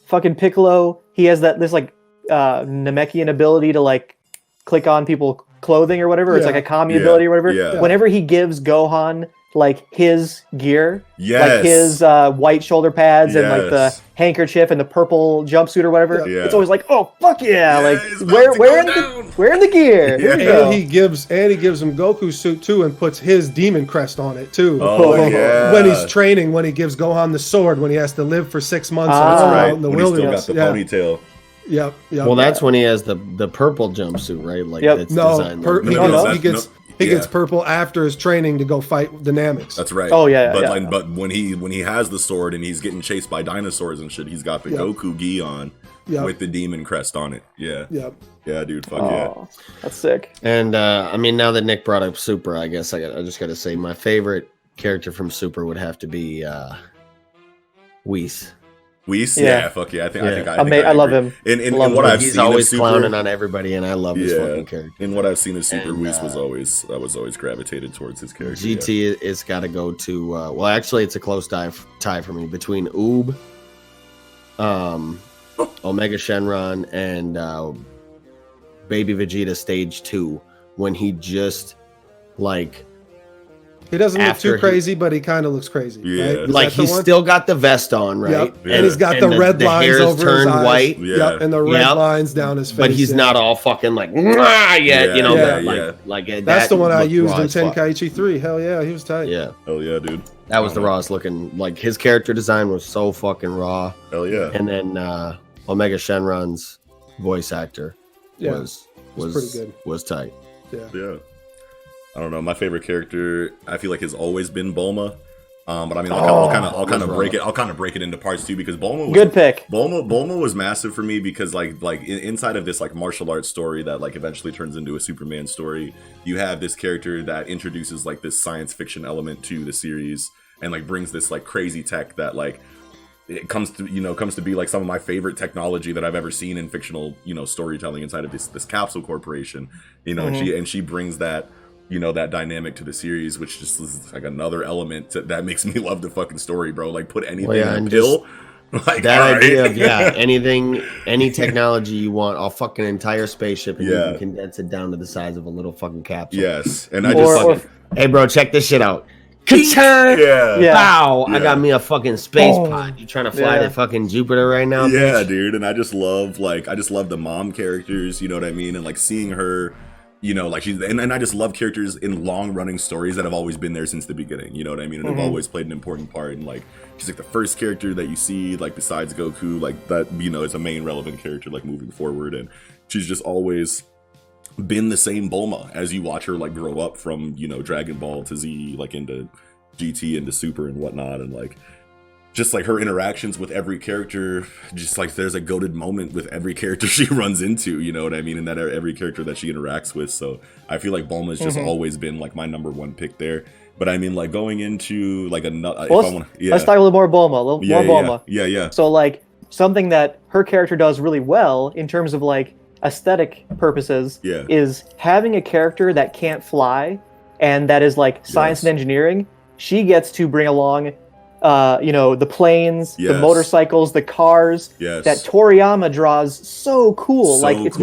D: fucking Piccolo, he has this like Namekian ability to like click on people clothing or whatever. It's like a Kami ability or whatever. Whenever he gives Gohan like his gear, like his white shoulder pads and like the handkerchief and the purple jumpsuit or whatever, it's always like, oh fuck like wearing the gear.
B: And he gives him Goku's suit too, and puts his demon crest on it too. When he's training, when he gives Gohan the sword, when he has to live for 6 months in the wilderness.
C: Still got the ponytail.
B: Yep.
A: Well, that's when he has the purple jumpsuit, right? Like it's designed.
B: He gets purple after his training to go fight the Nameks.
C: That's right.
D: Oh yeah.
C: But when he has the sword and he's getting chased by dinosaurs and shit, he's got the Goku gi on with the demon crest on it. Yeah.
B: Yep.
C: Yeah, dude. Fuck
D: that's sick.
A: And I mean, now that Nick brought up Super, I guess I just got to say my favorite character from Super would have to be Whis.
C: Whis? Yeah, fuck yeah.
D: I love him.
C: In what I've
A: he's
C: seen,
A: always
C: Super,
A: clowning on everybody, and I love his fucking character.
C: In what I've seen of Super, Whis was always gravitated towards his character.
A: GT is got to go to. Well, actually, it's a close tie for me between Oob, Omega Shenron, and Baby Vegeta Stage 2, when he just like.
B: He doesn't look too crazy, but he kind of looks crazy.
C: Yeah.
B: Right?
A: Like he's still got the vest on, right?
B: Yep. Yeah. And he's got the red lines over his eyes.
A: White.
B: Yeah. Yep. And the red lines down his face.
A: But he's not all fucking like yet, you know. Like
B: that's the one I used in Tenkaichi 3. Hell yeah, he was tight.
A: Yeah.
C: Hell yeah, dude.
A: That was the rawest looking. Like his character design was so fucking raw.
C: Hell yeah.
A: And then Omega Shenron's voice actor was
B: pretty good.
A: Was tight.
C: Yeah. I don't know. My favorite character, I feel like, has always been Bulma. But I mean, I'll kind of break it into parts too, because Bulma was
D: good pick.
C: Bulma was massive for me because like inside of this like martial arts story that like eventually turns into a Superman story, you have this character that introduces like this science fiction element to the series and like brings this like crazy tech that like it comes to be like some of my favorite technology that I've ever seen in fictional storytelling inside of this Capsule Corporation. And she brings that. That dynamic to the series, which just is like another element that makes me love the fucking story, bro. Like put anything in a pill. Like
A: that idea of anything, any technology you want, a fucking entire spaceship, and you can condense it down to the size of a little fucking capsule.
C: Yes, and I just
A: hey, bro, check this shit out. Wow, I got me a fucking space pod. You trying to fly to fucking Jupiter right now?
C: Yeah, dude. And I just love the mom characters. You know what I mean? And like seeing her. Like she's and I just love characters in long running stories that have always been there since the beginning. You know what I mean? And have always played an important part. And like she's like the first character that you see, like besides Goku, like that is a main relevant character like moving forward. And she's just always been the same Bulma as you watch her like grow up from Dragon Ball to Z, like into GT into Super and whatnot, and like. Just like her interactions with every character, just like there's a goated moment with every character she runs into, you know what I mean? And that every character that she interacts with. So I feel like Bulma's just always been like my number one pick there. But I mean, like going into like another.
D: Well, let's talk a little more Bulma. More Bulma.
C: Yeah.
D: So like something that her character does really well in terms of like aesthetic purposes is having a character that can't fly and that is like science and engineering. She gets to bring along the planes, the motorcycles, the cars that Toriyama draws so cool. So like it's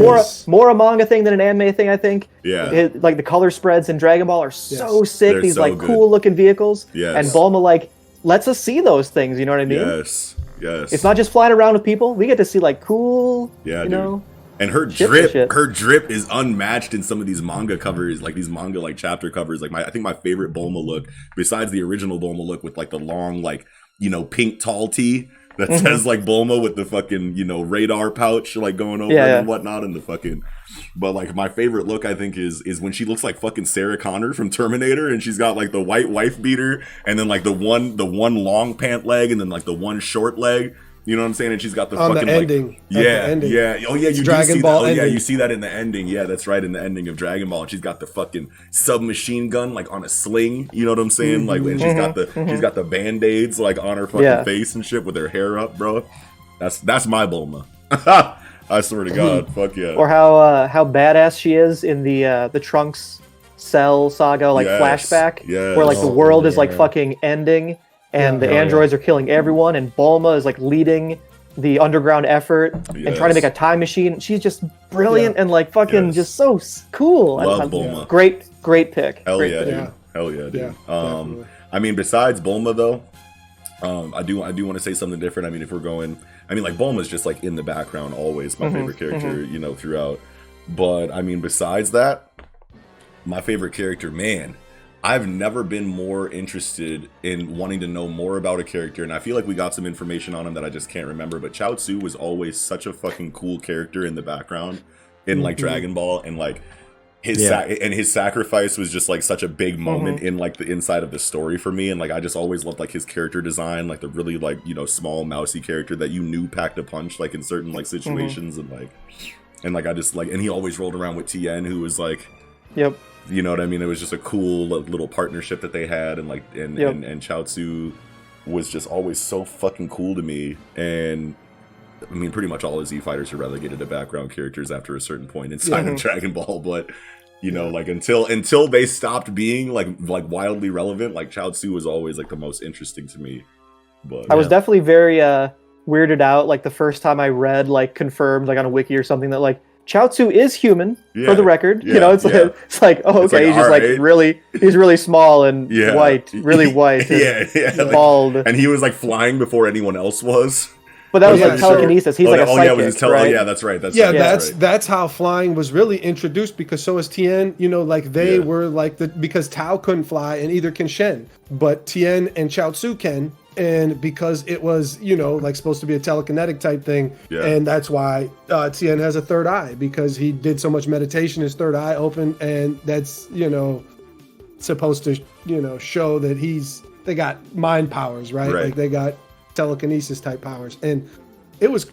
D: more a manga thing than an anime thing, I think. Yeah. Like the color spreads in Dragon Ball are so sick. They're these so like cool looking vehicles. Yes. And Bulma like lets us see those things, you know what I mean?
C: Yes.
D: It's not just flying around with people. We get to see like cool, you know.
C: And her drip is unmatched in some of these manga covers, like these manga like chapter covers. Like I think my favorite Bulma look, besides the original Bulma look with like the long like pink tall tee that says like Bulma with the fucking radar pouch like going over and whatnot and the fucking. But like my favorite look I think is when she looks like fucking Sarah Connor from Terminator and she's got like the white wife beater and then like the one long pant leg and then like the one short leg. You know what I'm saying? And she's got the fucking
B: the ending.
C: Yeah. Oh yeah, you
B: Dragon
C: do see
B: Ball
C: that. Oh
B: ending.
C: yeah, you see that in the ending. Yeah, that's right, in the ending of Dragon Ball. And she's got the fucking submachine gun like on a sling. You know what I'm saying? Like, and she's got the band-aids like on her fucking face and shit with her hair up, bro. That's my Bulma. I swear to God, fuck yeah.
D: Or how badass she is in the Trunks Cell saga like flashback, where like the world is like fucking ending. And the androids are killing everyone, and Bulma is like leading the underground effort and trying to make a time machine. She's just brilliant and like fucking just so cool.
C: Love Bulma.
D: Great pick.
C: Hell yeah, dude. Yeah, I mean, besides Bulma though, I do want to say something different. I mean, if we're going, I mean, like Bulma's just like in the background always, my favorite character, throughout. But I mean, besides that, my favorite character, man. I've never been more interested in wanting to know more about a character, and I feel like we got some information on him that I just can't remember, but Chaozu was always such a fucking cool character in the background in like Dragon Ball, and like his sacrifice was just like such a big moment in like the inside of the story for me, and like I just always loved like his character design, like the really like small mousy character that you knew packed a punch like in certain like situations, and like I just like, and he always rolled around with Tien, who was like you know what I mean? It was just a cool little partnership that they had, and like, and Chaozu was just always so fucking cool to me. And I mean, pretty much all the Z fighters are relegated to background characters after a certain point inside of Dragon Ball. But like until they stopped being like wildly relevant, like Chaozu was always like the most interesting to me. But
D: I was definitely very weirded out like the first time I read like confirmed like on a wiki or something that like Chaozu is human, for the record. It's like, oh, okay, he's just like he's really small and white, really white, and bald.
C: And he was like flying before anyone else was.
D: But that was like telekinesis. He's like a psychic, right?
C: Yeah, that's right.
B: That's how flying was really introduced, because so is Tien. Like they were like because Tao couldn't fly and either can Shen, but Tien and Chaozu can. And because it was, like supposed to be a telekinetic type thing. Yeah. And that's why Tien has a third eye, because he did so much meditation, his third eye opened. And that's, supposed to, show that they got mind powers, right? Like they got telekinesis type powers. And it was,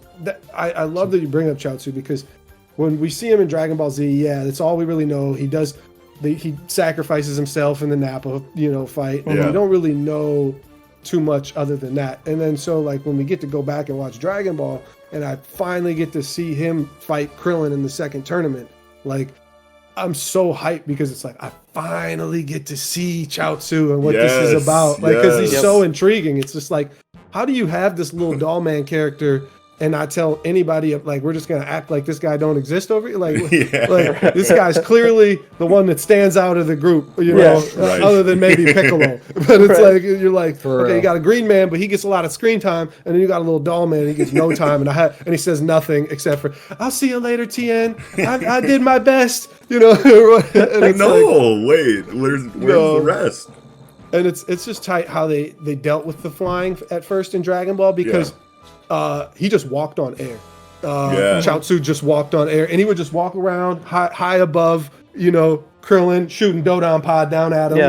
B: I love that you bring up Chaozu, because when we see him in Dragon Ball Z, that's all we really know. He sacrifices himself in the Nappa, fight. And we don't really know too much other than that. And then so like when we get to go back and watch Dragon Ball and I finally get to see him fight Krillin in the second tournament, like I'm so hyped, because it's like I finally get to see Chaozu and what this is about, like because he's so intriguing. It's just like, how do you have this little doll man character and not tell anybody, like we're just gonna act like this guy don't exist over here? Like, like this guy's clearly the one that stands out of the group, other than maybe Piccolo. But it's like you're like, okay, you got a green man, but he gets a lot of screen time, and then you got a little doll man, and he gets no time, and he says nothing except for "I'll see you later, Tien. I did my best," And it's
C: where's the rest?
B: And it's just tight how they dealt with the flying at first in Dragon Ball, because. He just walked on air. Chaozu just walked on air, and he would just walk around high above, Krillin, shooting Dodon Pod down at him,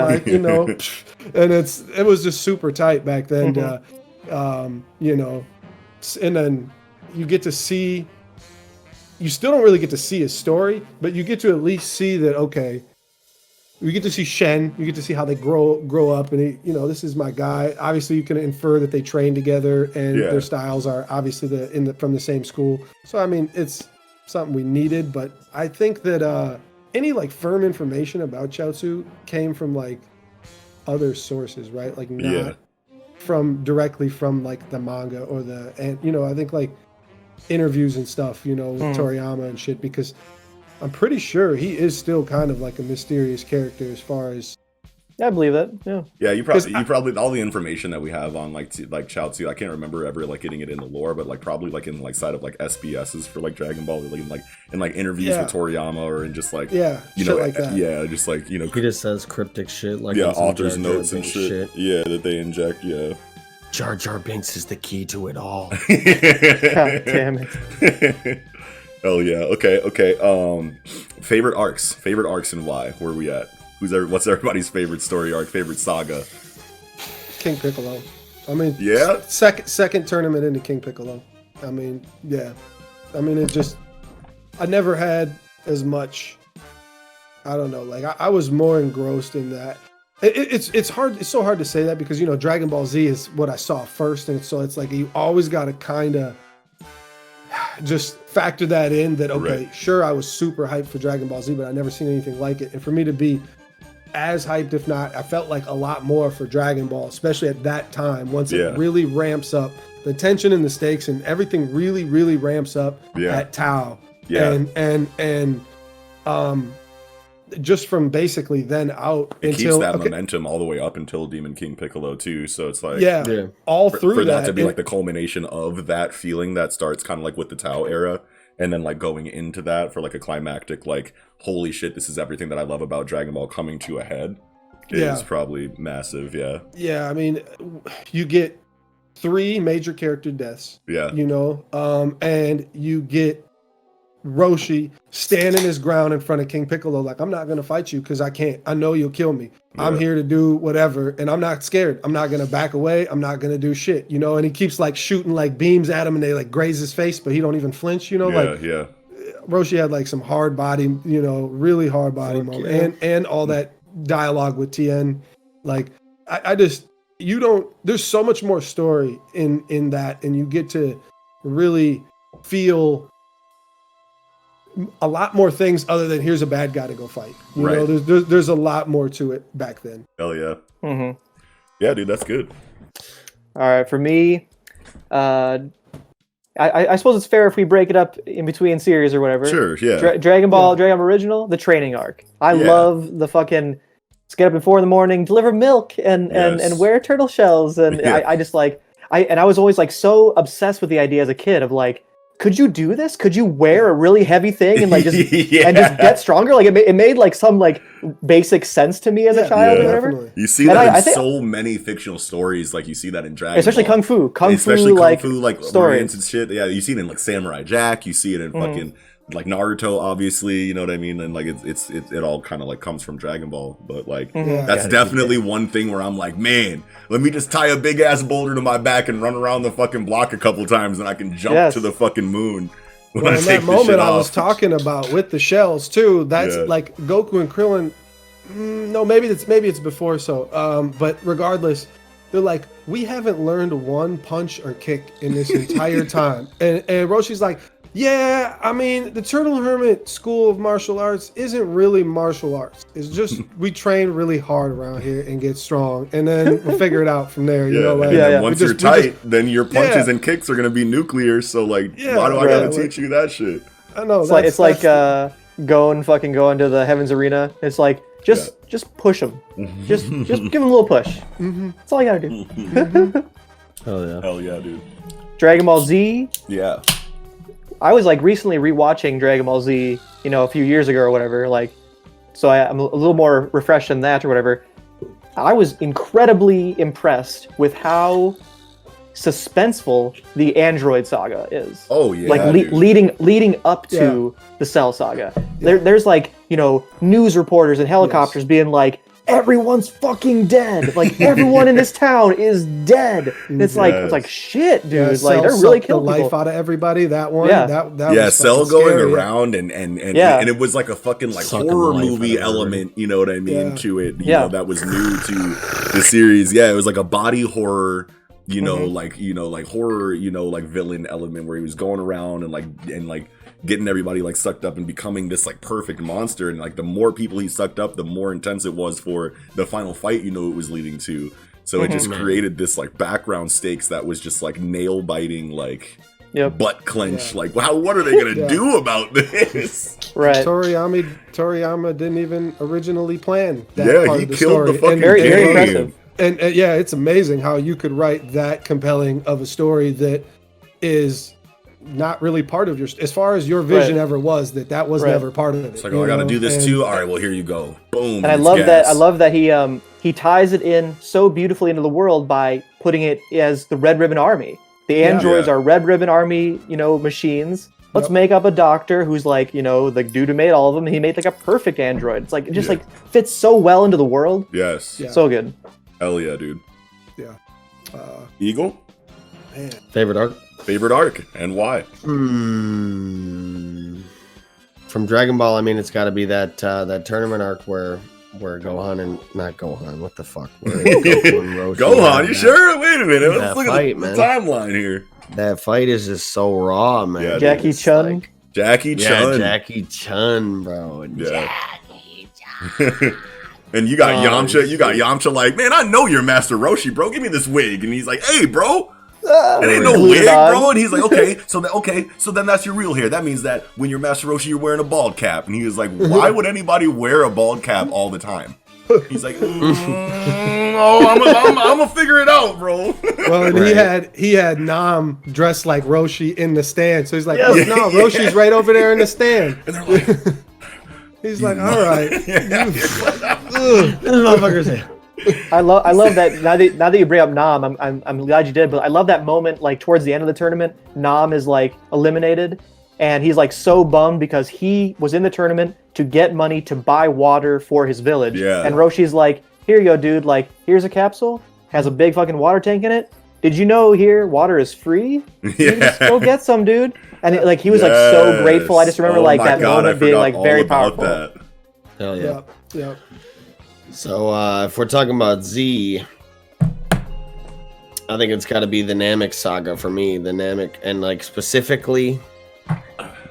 B: and it was just super tight back then. And then you get to see. You still don't really get to see his story, but you get to at least see that we get to see Shen. You get to see how they grow up, and he, this is my guy. Obviously, you can infer that they train together, and their styles are obviously from the same school. So I mean, it's something we needed, but I think that any like firm information about Chaozu came from like other sources, right? Like not directly from like the manga or I think like interviews and stuff, with Toriyama and shit, because I'm pretty sure he is still kind of like a mysterious character as far as.
D: Yeah, I believe that. Yeah.
C: Yeah, you probably all the information that we have on like Chaozu, I can't remember ever like getting it in the lore, but like probably like in like side of like SBSs for like Dragon Ball, like in like interviews with Toriyama or in just like
B: shit like that.
C: just like
A: he just says cryptic shit like
C: author's notes and shit. Yeah, that they inject. Yeah.
A: Jar Jar Binks is the key to it all.
D: God damn it.
C: Oh yeah. Okay. Favorite arcs and why? Where are we at? What's everybody's favorite story arc? Favorite saga?
B: King Piccolo. I mean, second tournament into King Piccolo. I mean, yeah. I mean, it just. I never had as much. I don't know. Like I was more engrossed in that. It's hard. It's so hard to say that because Dragon Ball Z is what I saw first, and so it's like you always got to kind of just factor that in. That sure, I was super hyped for Dragon Ball Z, but I never seen anything like it. And for me to be as hyped, if not, I felt like a lot more for Dragon Ball, especially at that time. Once it really ramps up, the tension and the stakes and everything really, really ramps up at Tao. Yeah, and just from basically then out
C: it
B: until
C: keeps that momentum all the way up until Demon King Piccolo too. So it's like
B: all through
C: for that to be like the culmination of that feeling that starts kind of like with the Tao era, and then like going into that for like a climactic like holy shit, this is everything that I love about Dragon Ball coming to a head is probably massive. Yeah.
B: I mean, you get 3 major character deaths.
C: Yeah.
B: And you get Roshi standing his ground in front of King Piccolo like, I'm not going to fight you because I can't. I know you'll kill me. Yeah. I'm here to do whatever, and I'm not scared. I'm not going to back away. I'm not going to do shit, and he keeps like shooting like beams at him and they like graze his face, but he don't even flinch, Roshi had like some hard body, really hard body moment. And all that dialogue with Tien. Like, I just, there's so much more story in that, and you get to really feel a lot more things other than here's a bad guy to go fight. You know, there's a lot more to it back then.
C: Hell yeah. Mm-hmm. Yeah, dude, that's good.
D: All right, for me, I suppose it's fair if we break it up in between series or whatever.
C: Sure, yeah.
D: Dragon Ball Original, the training arc. I love the fucking let's get up at 4 a.m, deliver milk and wear turtle shells, and I just like I was always like so obsessed with the idea as a kid of like, could you do this? Could you wear a really heavy thing and like just and just get stronger? Like it made like some like basic sense to me as a child or whatever.
B: Definitely.
C: You see that in so many fictional stories. Like you see that in Dragon
D: especially
C: Ball.
D: Kung Fu like
C: stories and shit. Yeah, you see it in like Samurai Jack. You see it in fucking like Naruto, obviously. You know what I mean? And like it all kind of like comes from Dragon Ball. But like that's definitely one thing where I'm like, man, let me just tie a big ass boulder to my back and run around the fucking block a couple times, and I can jump to the fucking moon.
B: Well, in that moment I was talking about with the shells too, that's like Goku and Krillin. No, maybe it's before so. But regardless, they're like, we haven't learned one punch or kick in this entire time. And Roshi's like, yeah, I mean, the Turtle Hermit School of Martial Arts isn't really martial arts. It's just we train really hard around here and get strong, and then we'll figure it out from there.
C: Once you're tight, then your punches and kicks are gonna be nuclear. So like, why do I gotta teach you that shit?
B: I know.
D: It's like going to the Heaven's Arena. It's like just push them. Just give them a little push. That's all you gotta do.
C: Hell yeah, dude.
D: Dragon Ball Z.
C: Yeah.
D: I was like recently rewatching Dragon Ball Z, a few years ago or whatever, like, so I'm a little more refreshed in that or whatever. I was incredibly impressed with how suspenseful the Android saga is.
C: Oh yeah,
D: like leading up to the Cell saga. There's like news reporters and helicopters being like, everyone's fucking dead. Like everyone in this town is dead. And it's like shit, dude.
B: Yeah,
D: like they're really killing
B: the life
D: people.
B: out of everybody. That one.
D: Yeah.
B: That
C: yeah,
B: was
C: Cell
B: fucking
C: going
B: scary,
C: around and it was like a fucking like
A: Sucking
C: horror
A: the life
C: movie
A: out of everybody.
C: element, you know what I mean,
B: Yeah.
C: to it. You
D: Yeah.
C: know, that was new to the series. Yeah, it was like a body horror, you know, like horror, like villain element where he was going around and like getting everybody like sucked up and becoming this like perfect monster. And like the more people he sucked up, the more intense it was for the final fight, it was leading to. So it just created this like background stakes that was just like nail biting, like butt clench.
B: Yeah.
C: Like, wow, what are they gonna do about this?
D: Right.
B: Toriyama didn't even originally plan that
C: Yeah,
B: part
C: he
B: of the
C: killed
B: story.
C: the fucking
B: And
D: Very,
C: game.
D: very impressive.
B: And yeah, it's amazing how you could write that compelling of a story that is not really part of your, as far as your vision ever was, that was never part of it.
C: It's like, oh, I gotta do this too. All right, well, here you go. Boom.
D: And I love that he ties it in so beautifully into the world by putting it as the Red Ribbon Army. The androids are Red Ribbon Army, machines. Let's make up a doctor who's like, the dude who made all of them. He made like a perfect android. It's like, it just like fits so well into the world.
C: Yes.
B: Yeah.
D: So good.
C: Hell yeah, dude.
B: Yeah.
C: Eagle?
B: Man.
A: Favorite arc?
C: Favorite arc and why?
A: From Dragon Ball, I mean, it's got to be that tournament arc where Gohan and not Gohan, what the fuck? Where Goku and Roshi
C: Gohan, you sure? Wait a minute. Let's
A: That
C: look
A: fight,
C: at the
A: man.
C: timeline here.
A: That fight is just so raw, man.
C: Yeah,
D: Jackie
A: It's
D: Chun.
A: like-
C: Jackie
A: yeah,
C: Chun.
A: Jackie Chun, bro.
C: Yeah. And you got Yamcha. You got Yamcha like, man, I know you're Master Roshi, bro. Give me this wig. And he's like, hey, bro. It ain't no wig, bro. And he's like, okay, so then that's your real hair. That means that when you're Master Roshi, you're wearing a bald cap. And he was like, why would anybody wear a bald cap all the time? He's like, I'm gonna figure it out, bro.
B: Well, and he had Nam dressed like Roshi in the stand. So he's like, look, no, Roshi's right over there in the stand.
C: And they're like,
B: He's like, all right.
A: This motherfucker's here.
D: I love that. Now that you bring up Nam, I'm glad you did. But I love that moment, like towards the end of the tournament, Nam is like eliminated, and he's like so bummed because he was in the tournament to get money to buy water for his village.
C: Yeah.
D: And Roshi's like, here you go, dude. Like, here's a capsule, has a big fucking water tank in it. Did you know here water is free? Just go get some, dude. And he was like so grateful. I just remember like that moment being like very powerful.
C: That.
A: Hell yeah.
B: Yeah.
A: So if we're talking about Z, I think it's got to be the Namek saga for me. The Namek, and like specifically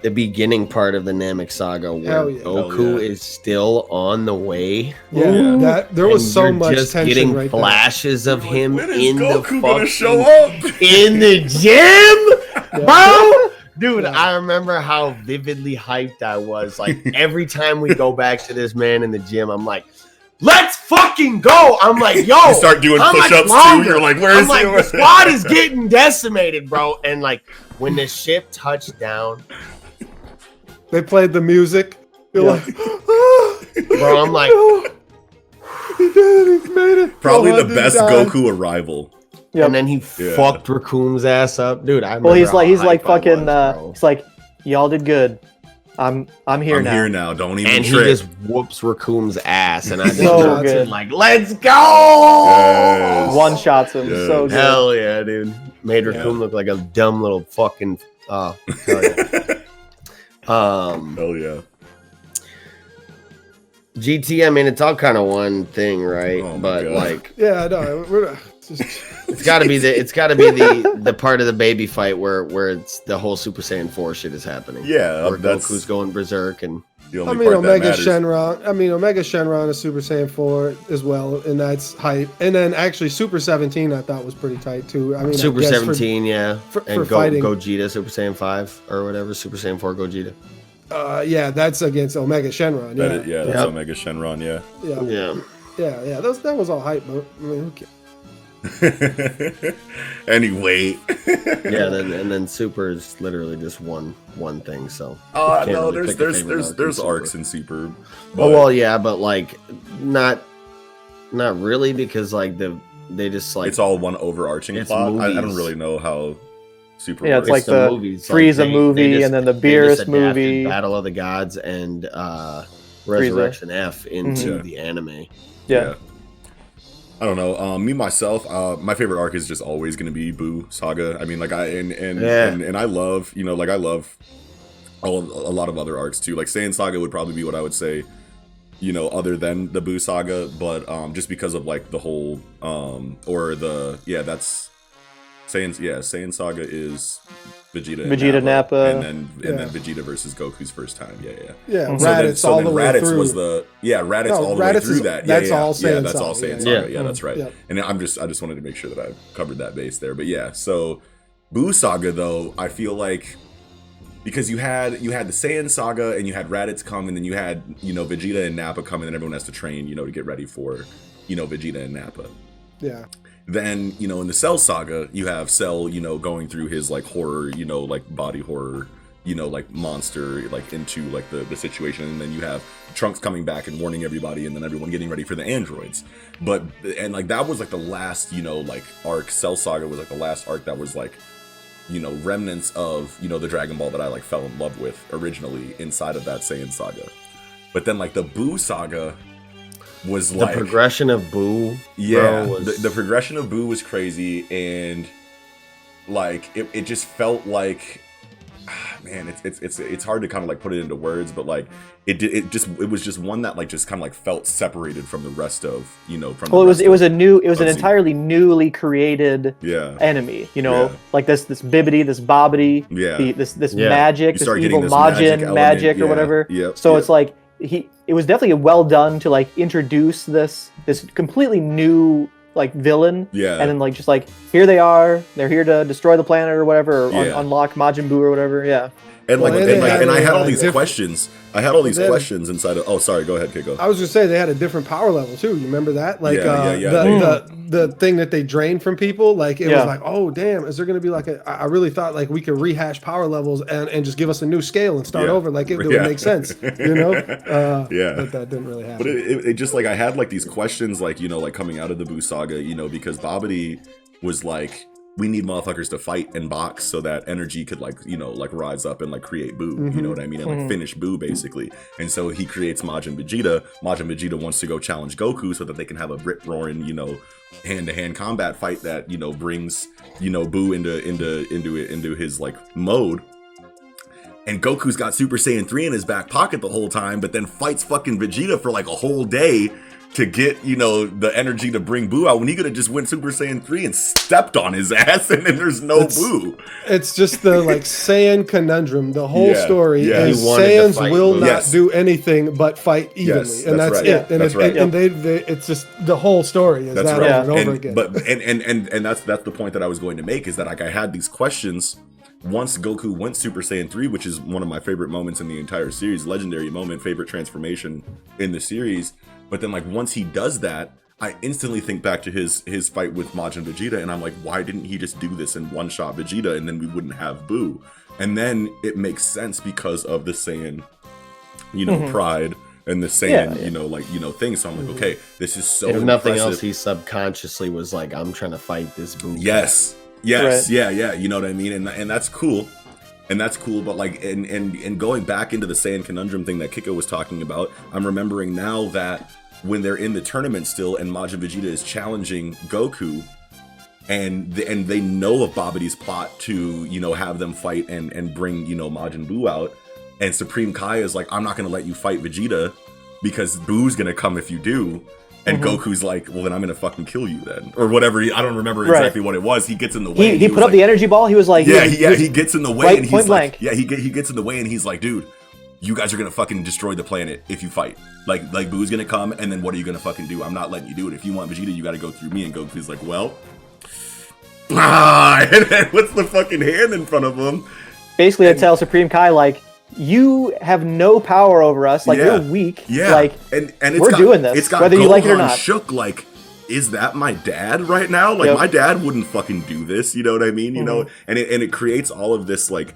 A: the beginning part of the Namek saga where Goku is still on the way.
B: Yeah, that there was
A: and
B: so
A: you're
B: much
A: just
B: tension
A: getting
B: right
A: flashes of him
C: When is
A: in
C: Goku
A: the
C: gonna
A: fucking
C: show up?
A: in the gym, bro. Dude, I remember how vividly hyped I was. Like every time we go back to this man in the gym, I'm like, let's fucking go. I'm like, yo,
C: You start doing
A: how much
C: push-ups too.
A: longer?
C: You're like, where is
A: I'm
C: he?
A: like, the squad is getting decimated, bro. And like when the ship touched down,
B: They played the music. You're like,
A: bro, I'm like,
B: he did it. He made it.
C: Probably the
B: Gohan
C: best
B: didn't die.
C: Goku arrival.
D: Yep.
A: and then he fucked Raccoon's ass up, dude. I remember
D: Well, he's
A: how
D: like
A: hype I
D: fucking.
A: was, bro.
D: He's like, y'all did good. I'm here
C: I'm
D: now.
C: here now. Don't even
A: And he
C: trip.
A: just whoops Raccoon's ass, and I just
D: So
A: jumped
D: good.
A: in like, let's go!
C: Yes.
D: One shots him.
C: Yeah.
D: So good.
A: Hell yeah, dude! Made Raccoon look like a dumb little fucking. Hell yeah.
C: Hell yeah.
A: GT. I mean, it's all kind of one thing, right?
C: Oh my
A: but
C: God.
A: like,
B: Yeah, no, we're not,
A: it's got to be the part of the baby fight where it's the whole Super Saiyan 4 shit is happening.
C: Yeah,
A: where
C: that's
A: Goku's going berserk and.
C: the
B: I
C: only
B: mean,
C: part that
B: Omega
C: matters.
B: Shenron. I mean, Omega Shenron is Super Saiyan 4 as well, and that's hype. And then actually, Super 17 I thought was pretty tight too. I mean,
A: Super
B: I guess
A: 17, yeah,
B: for
A: and
B: fighting.
A: Gogeta, Super Saiyan 5 or whatever, Super Saiyan 4 Gogeta.
B: Yeah, that's against Omega Shenron. Yeah,
C: That's
A: Yep.
C: Omega Shenron, yeah.
A: Yeah,
B: That was all hype, but I mean, who cares?
C: Anyway.
A: yeah. Then Super is literally just one thing. So
C: No,
A: Can't really pick a favorite arc in
C: there's
A: Super.
C: arcs in Super.
A: oh
C: but-
A: well, yeah, but like not really because like they just like
C: it's all one overarching
A: It's
C: plot. I don't
A: movies.
C: really know how Super
D: Yeah,
C: works.
D: it's like the
A: movies.
D: Frieza
A: they
D: movie
A: just-
D: and then the
A: they just
D: Beerus
A: adapted
D: movie.
A: Battle of the Gods and Resurrection F into
C: Mhm.
A: the anime.
D: Yeah.
C: I don't know. Me myself, my favorite arc is just always going to be Boo Saga. I mean, like and I love, you know, like I love a lot of other arcs too. Like Saiyan Saga would probably be what I would say, you know, other than the Boo Saga, but just because of like the whole that's Saiyan Saga is Vegeta
D: Nappa,
C: and then Vegeta versus Goku's first time.
B: Yeah.
C: So
B: Raditz all the way
C: Raditz
B: through.
C: was Raditz all the way through that.
B: That's all Saiyan
C: that's all
B: Saga.
C: Saiyan Saga.
B: Yeah,
C: That's right.
B: Yep.
C: And I just wanted to make sure that I covered that base there. But yeah, so Boo Saga though, I feel like because you had the Saiyan Saga and you had Raditz come, and then you had, you know, Vegeta and Nappa come, and then everyone has to train, you know, to get ready for, you know, Vegeta and Nappa.
B: Yeah.
C: Then, you know, in the Cell Saga, you have Cell, you know, going through his like horror, you know, like body horror, you know, like monster, like into like the situation, and then you have Trunks coming back and warning everybody, and then everyone getting ready for the androids. And like that was like the last, you know, like arc. Cell Saga was like the last arc that was like, you know, remnants of, you know, the Dragon Ball that I like fell in love with originally inside of that Saiyan Saga. But then like the Boo Saga was
A: the
C: like
A: progression of Boo.
C: Yeah,
A: was...
C: the progression of Boo was crazy, and like it just felt like, man, it's hard to kind of like put it into words, but like it was just one that like just kind of like felt separated from the rest of, you know, from
D: it was an entirely newly created enemy, you know, like this Bibbidi, this Bobbidi, this magic, this evil Majin magic or whatever. So it's like it was definitely well done to like introduce this completely new like villain, and then like just like here they are, they're here to destroy the planet or whatever, or unlock Majin Buu or whatever. And
C: I had all these questions. I had all these questions inside of. Oh, sorry. Go ahead, Kiko.
B: I was just saying they had a different power level too. You remember that? Like the thing that they drained from people. Like it was like, oh damn, is there going to be like I really thought like we could rehash power levels and just give us a new scale and start over. Like it would make sense, you know? But that didn't really happen.
C: But it just like I had like these questions, like, you know, like coming out of the Buu Saga, you know, because Bobbidi was like, we need motherfuckers to fight and box so that energy could like, you know, like rise up and like create Boo, you know what I mean? And like finish Boo basically. And so he creates Majin Vegeta. Majin Vegeta wants to go challenge Goku so that they can have a rip roaring, you know, hand-to-hand combat fight that, you know, brings, you know, Boo into his like mode. And Goku's got Super Saiyan 3 in his back pocket the whole time, but then fights fucking Vegeta for like a whole day to get, you know, the energy to bring Boo out when he could have just went Super Saiyan 3 and stepped on his ass, and then there's no Boo.
B: It's just the like Saiyan conundrum. The whole story is Saiyans will not do anything but fight evenly, and that's it. And it's just the whole story is that over and over again.
C: But and that's the point that I was going to make, is that like I had these questions once Goku went Super Saiyan 3, which is one of my favorite moments in the entire series, legendary moment, favorite transformation in the series. But then like once he does that, I instantly think back to his fight with Majin Vegeta, and I'm like, why didn't he just do this and one shot Vegeta, and then we wouldn't have Boo? And then it makes sense because of the Saiyan, you know, pride and the Saiyan, you know, like, you know, thing. So I'm like, okay, this is so.
A: If nothing else, he subconsciously was like, I'm trying to fight this Boo.
C: Yes, right. Yeah. You know what I mean? And that's cool. And that's cool, but like, and going back into the Saiyan conundrum thing that Kiko was talking about, I'm remembering now that when they're in the tournament still, and Majin Vegeta is challenging Goku, and they know of Babbidi's plot to, you know, have them fight and bring, you know, Majin Buu out, and Supreme Kai is like, I'm not gonna let you fight Vegeta because Boo's gonna come if you do. And Goku's like, well, then I'm gonna fucking kill you then, or whatever. I don't remember exactly what it was. He gets in the way.
D: He put up the energy ball. He was like,
C: he gets in the way, and he's like,
D: blank.
C: he gets in the way, and he's like, dude, you guys are gonna fucking destroy the planet if you fight. Like Boo's gonna come, and then what are you gonna fucking do? I'm not letting you do it. If you want Vegeta, you gotta go through me. And Goku's like, well, and then what's the fucking hand in front of him?
D: Basically, I tell Supreme Kai like, you have no power over us. Like you're weak. Like, and we're doing this.
C: It's got
D: whether
C: Gohan
D: you like it or not.
C: Shook like, is that my dad right now? Like my dad wouldn't fucking do this. You know what I mean? You know, and it creates all of this like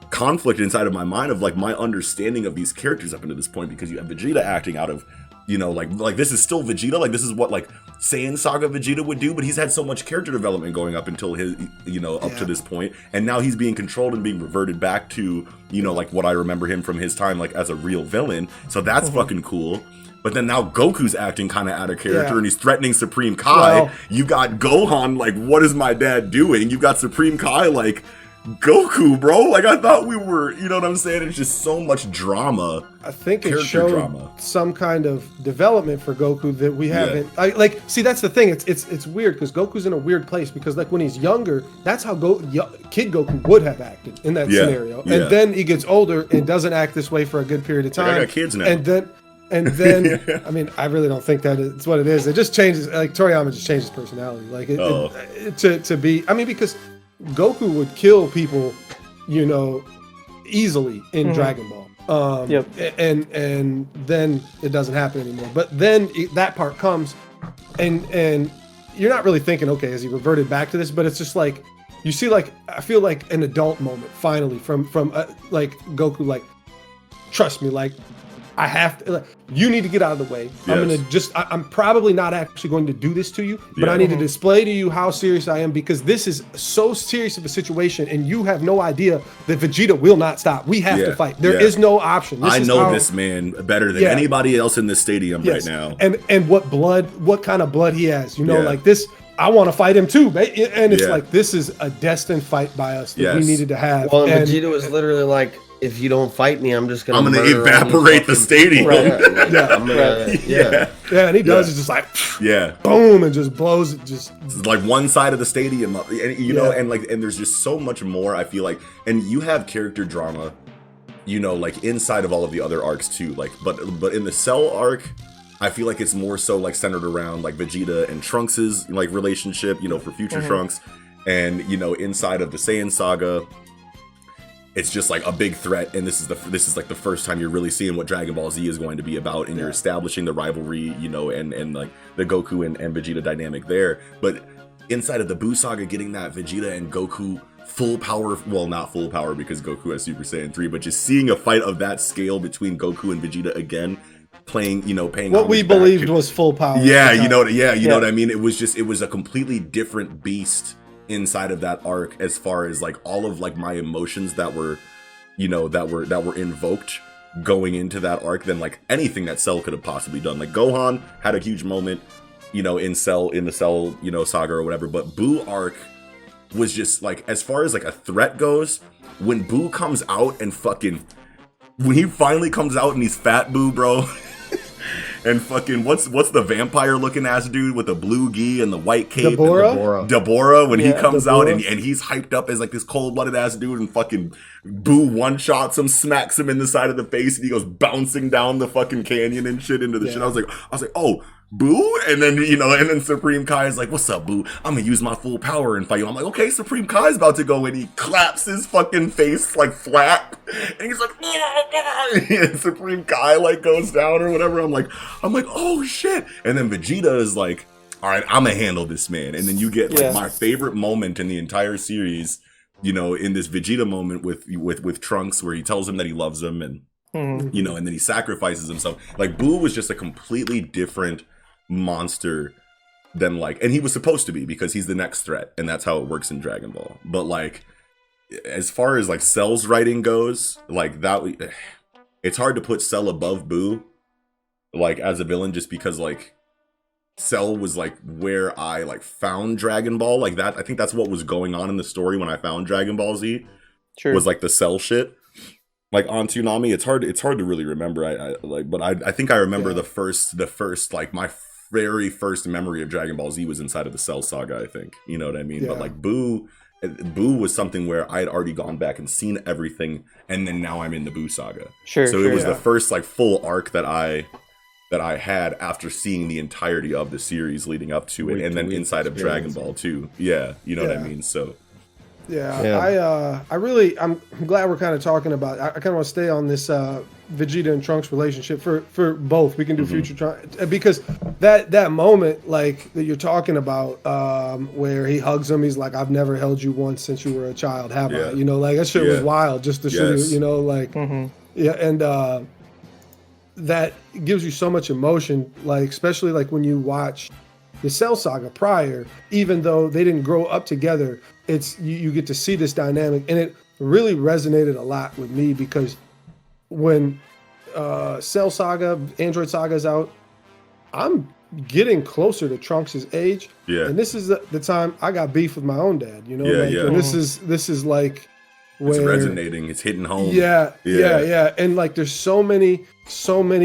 C: conflict inside of my mind of like my understanding of these characters up until this point, because you have Vegeta acting out of, you know, like this is still Vegeta, like this is what like Saiyan Saga Vegeta would do, but he's had so much character development going up until his, you know, up to this point, and now he's being controlled and being reverted back to, you know, like what I remember him from his time like as a real villain. So that's fucking cool. But then now Goku's acting kind of out of character,
B: Yeah.
C: and he's threatening Supreme Kai.
B: Well-
C: You got Gohan, like, what is my dad doing? You've got Supreme Kai, like, Goku, bro. Like, I thought we were, you know what I'm saying? It's just so much drama.
B: I think it
C: Character
B: showed
C: drama.
B: some kind of development for Goku that we haven't. Like, see, that's the thing. It's weird because Goku's in a weird place because, like, when he's younger, that's how Kid Goku would have acted in that scenario.
C: Yeah.
B: And then he gets older and doesn't act this way for a good period of time.
C: Like, I got kids now.
B: And then, I mean, I really don't think that it's what it is. It just changes. Like, Toriyama just changed his personality. Like, to be. I mean, because Goku would kill people, you know, easily in Dragon Ball. And then it doesn't happen anymore. But then that part comes, and you're not really thinking, okay, has he reverted back to this? But it's just like you see, like, I feel like an adult moment finally from like Goku, like, trust me, like, I have to. Like, you need to get out of the way.
C: Yes.
B: I'm gonna just. I'm probably not actually going to do this to you, but I need to display to you how serious I am because this is so serious of a situation, and you have no idea that Vegeta will not stop. We have to fight. There is no option.
C: I know this man better than anybody else in this stadium right now.
B: And what kind of blood he has. You know, like this. I want to fight him too, and it's like this is a destined fight by us that we needed to have.
A: Well, and Vegeta was literally like, if you don't fight me, I'm gonna
C: evaporate the stadium.
B: And he does. It's just like, boom, and just blows it. Just
C: it's like one side of the stadium, and, you know, and there's just so much more. I feel like, and you have character drama, you know, like inside of all of the other arcs too. Like, but in the Cell arc, I feel like it's more so like centered around like Vegeta and Trunks's like relationship, you know, for future Trunks, and you know, inside of the Saiyan saga. It's just like a big threat, and this is like the first time you're really seeing what Dragon Ball Z is going to be about, and you're establishing the rivalry, you know, and like the Goku and Vegeta dynamic there. But inside of the Buu saga, getting that Vegeta and Goku full power, well, not full power because Goku has Super Saiyan 3, but just seeing a fight of that scale between Goku and Vegeta again, paying
B: what we believed was full power.
C: Yeah, you know what I mean? It was a completely different beast inside of that arc, as far as like all of like my emotions that were invoked going into that arc than like anything that Cell could have possibly done. Like Gohan had a huge moment, you know, in the Cell, you know, saga or whatever, but Buu arc was just like, as far as like a threat goes, when Buu comes out and when he finally comes out and he's fat Buu, bro. And fucking what's the vampire looking ass dude with the blue gi and the white cape? Dabura, when he comes out and he's hyped up as like this cold-blooded ass dude, and fucking Buu one-shots him, smacks him in the side of the face, and he goes bouncing down the fucking canyon and shit into the shit. I was like, oh, Buu? And then, you know, and then Supreme Kai is like, what's up, Buu? I'm gonna use my full power and fight you. I'm like, okay, Supreme Kai's about to go, and he claps his fucking face like flat, and he's like, and Supreme Kai like goes down or whatever. I'm like, oh shit. And then Vegeta is like, all right, I'm gonna handle this man. And then you get like my favorite moment in the entire series, you know, in this Vegeta moment with Trunks, where he tells him that he loves him, and you know, and then he sacrifices himself. Like, Buu was just a completely different monster than like, and he was supposed to be, because he's the next threat, and that's how it works in Dragon Ball. But like, as far as like Cell's writing goes, like that, it's hard to put Cell above Buu, like as a villain, just because like Cell was like where I like found Dragon Ball, like that. I think that's what was going on in the story when I found Dragon Ball Z. Was like the Cell shit. Like on Toonami, it's hard to really remember. I think I remember the first like my very first memory of Dragon Ball Z was inside of the Cell saga, I think. You know what I mean? But like Buu was something where I had already gone back and seen everything, and then now I'm in the Buu saga. So it was the first like full arc that I had after seeing the entirety of the series leading up to it, and then inside of Dragon Ball too. Yeah, you know what I mean? So I'm
B: glad we're kind of talking about. I kind of want to stay on this Vegeta and Trunks relationship for both. We can do future Trunks, because that moment like that you're talking about, where he hugs him. He's like, "I've never held you once since you were a child, have I?" You know, like that shit was wild. Just to show you know, like and that gives you so much emotion. Like, especially like when you watch the Cell saga prior, even though they didn't grow up together, it's you get to see this dynamic, and it really resonated a lot with me, because when Cell Saga, Android Saga's out. I'm getting closer to Trunks' age.
C: Yeah.
B: And this is the time I got beef with my own dad, you know?
C: Yeah,
B: like,
C: yeah.
B: and this is like where...
C: It's resonating. It's hitting home.
B: Yeah. And like there's so many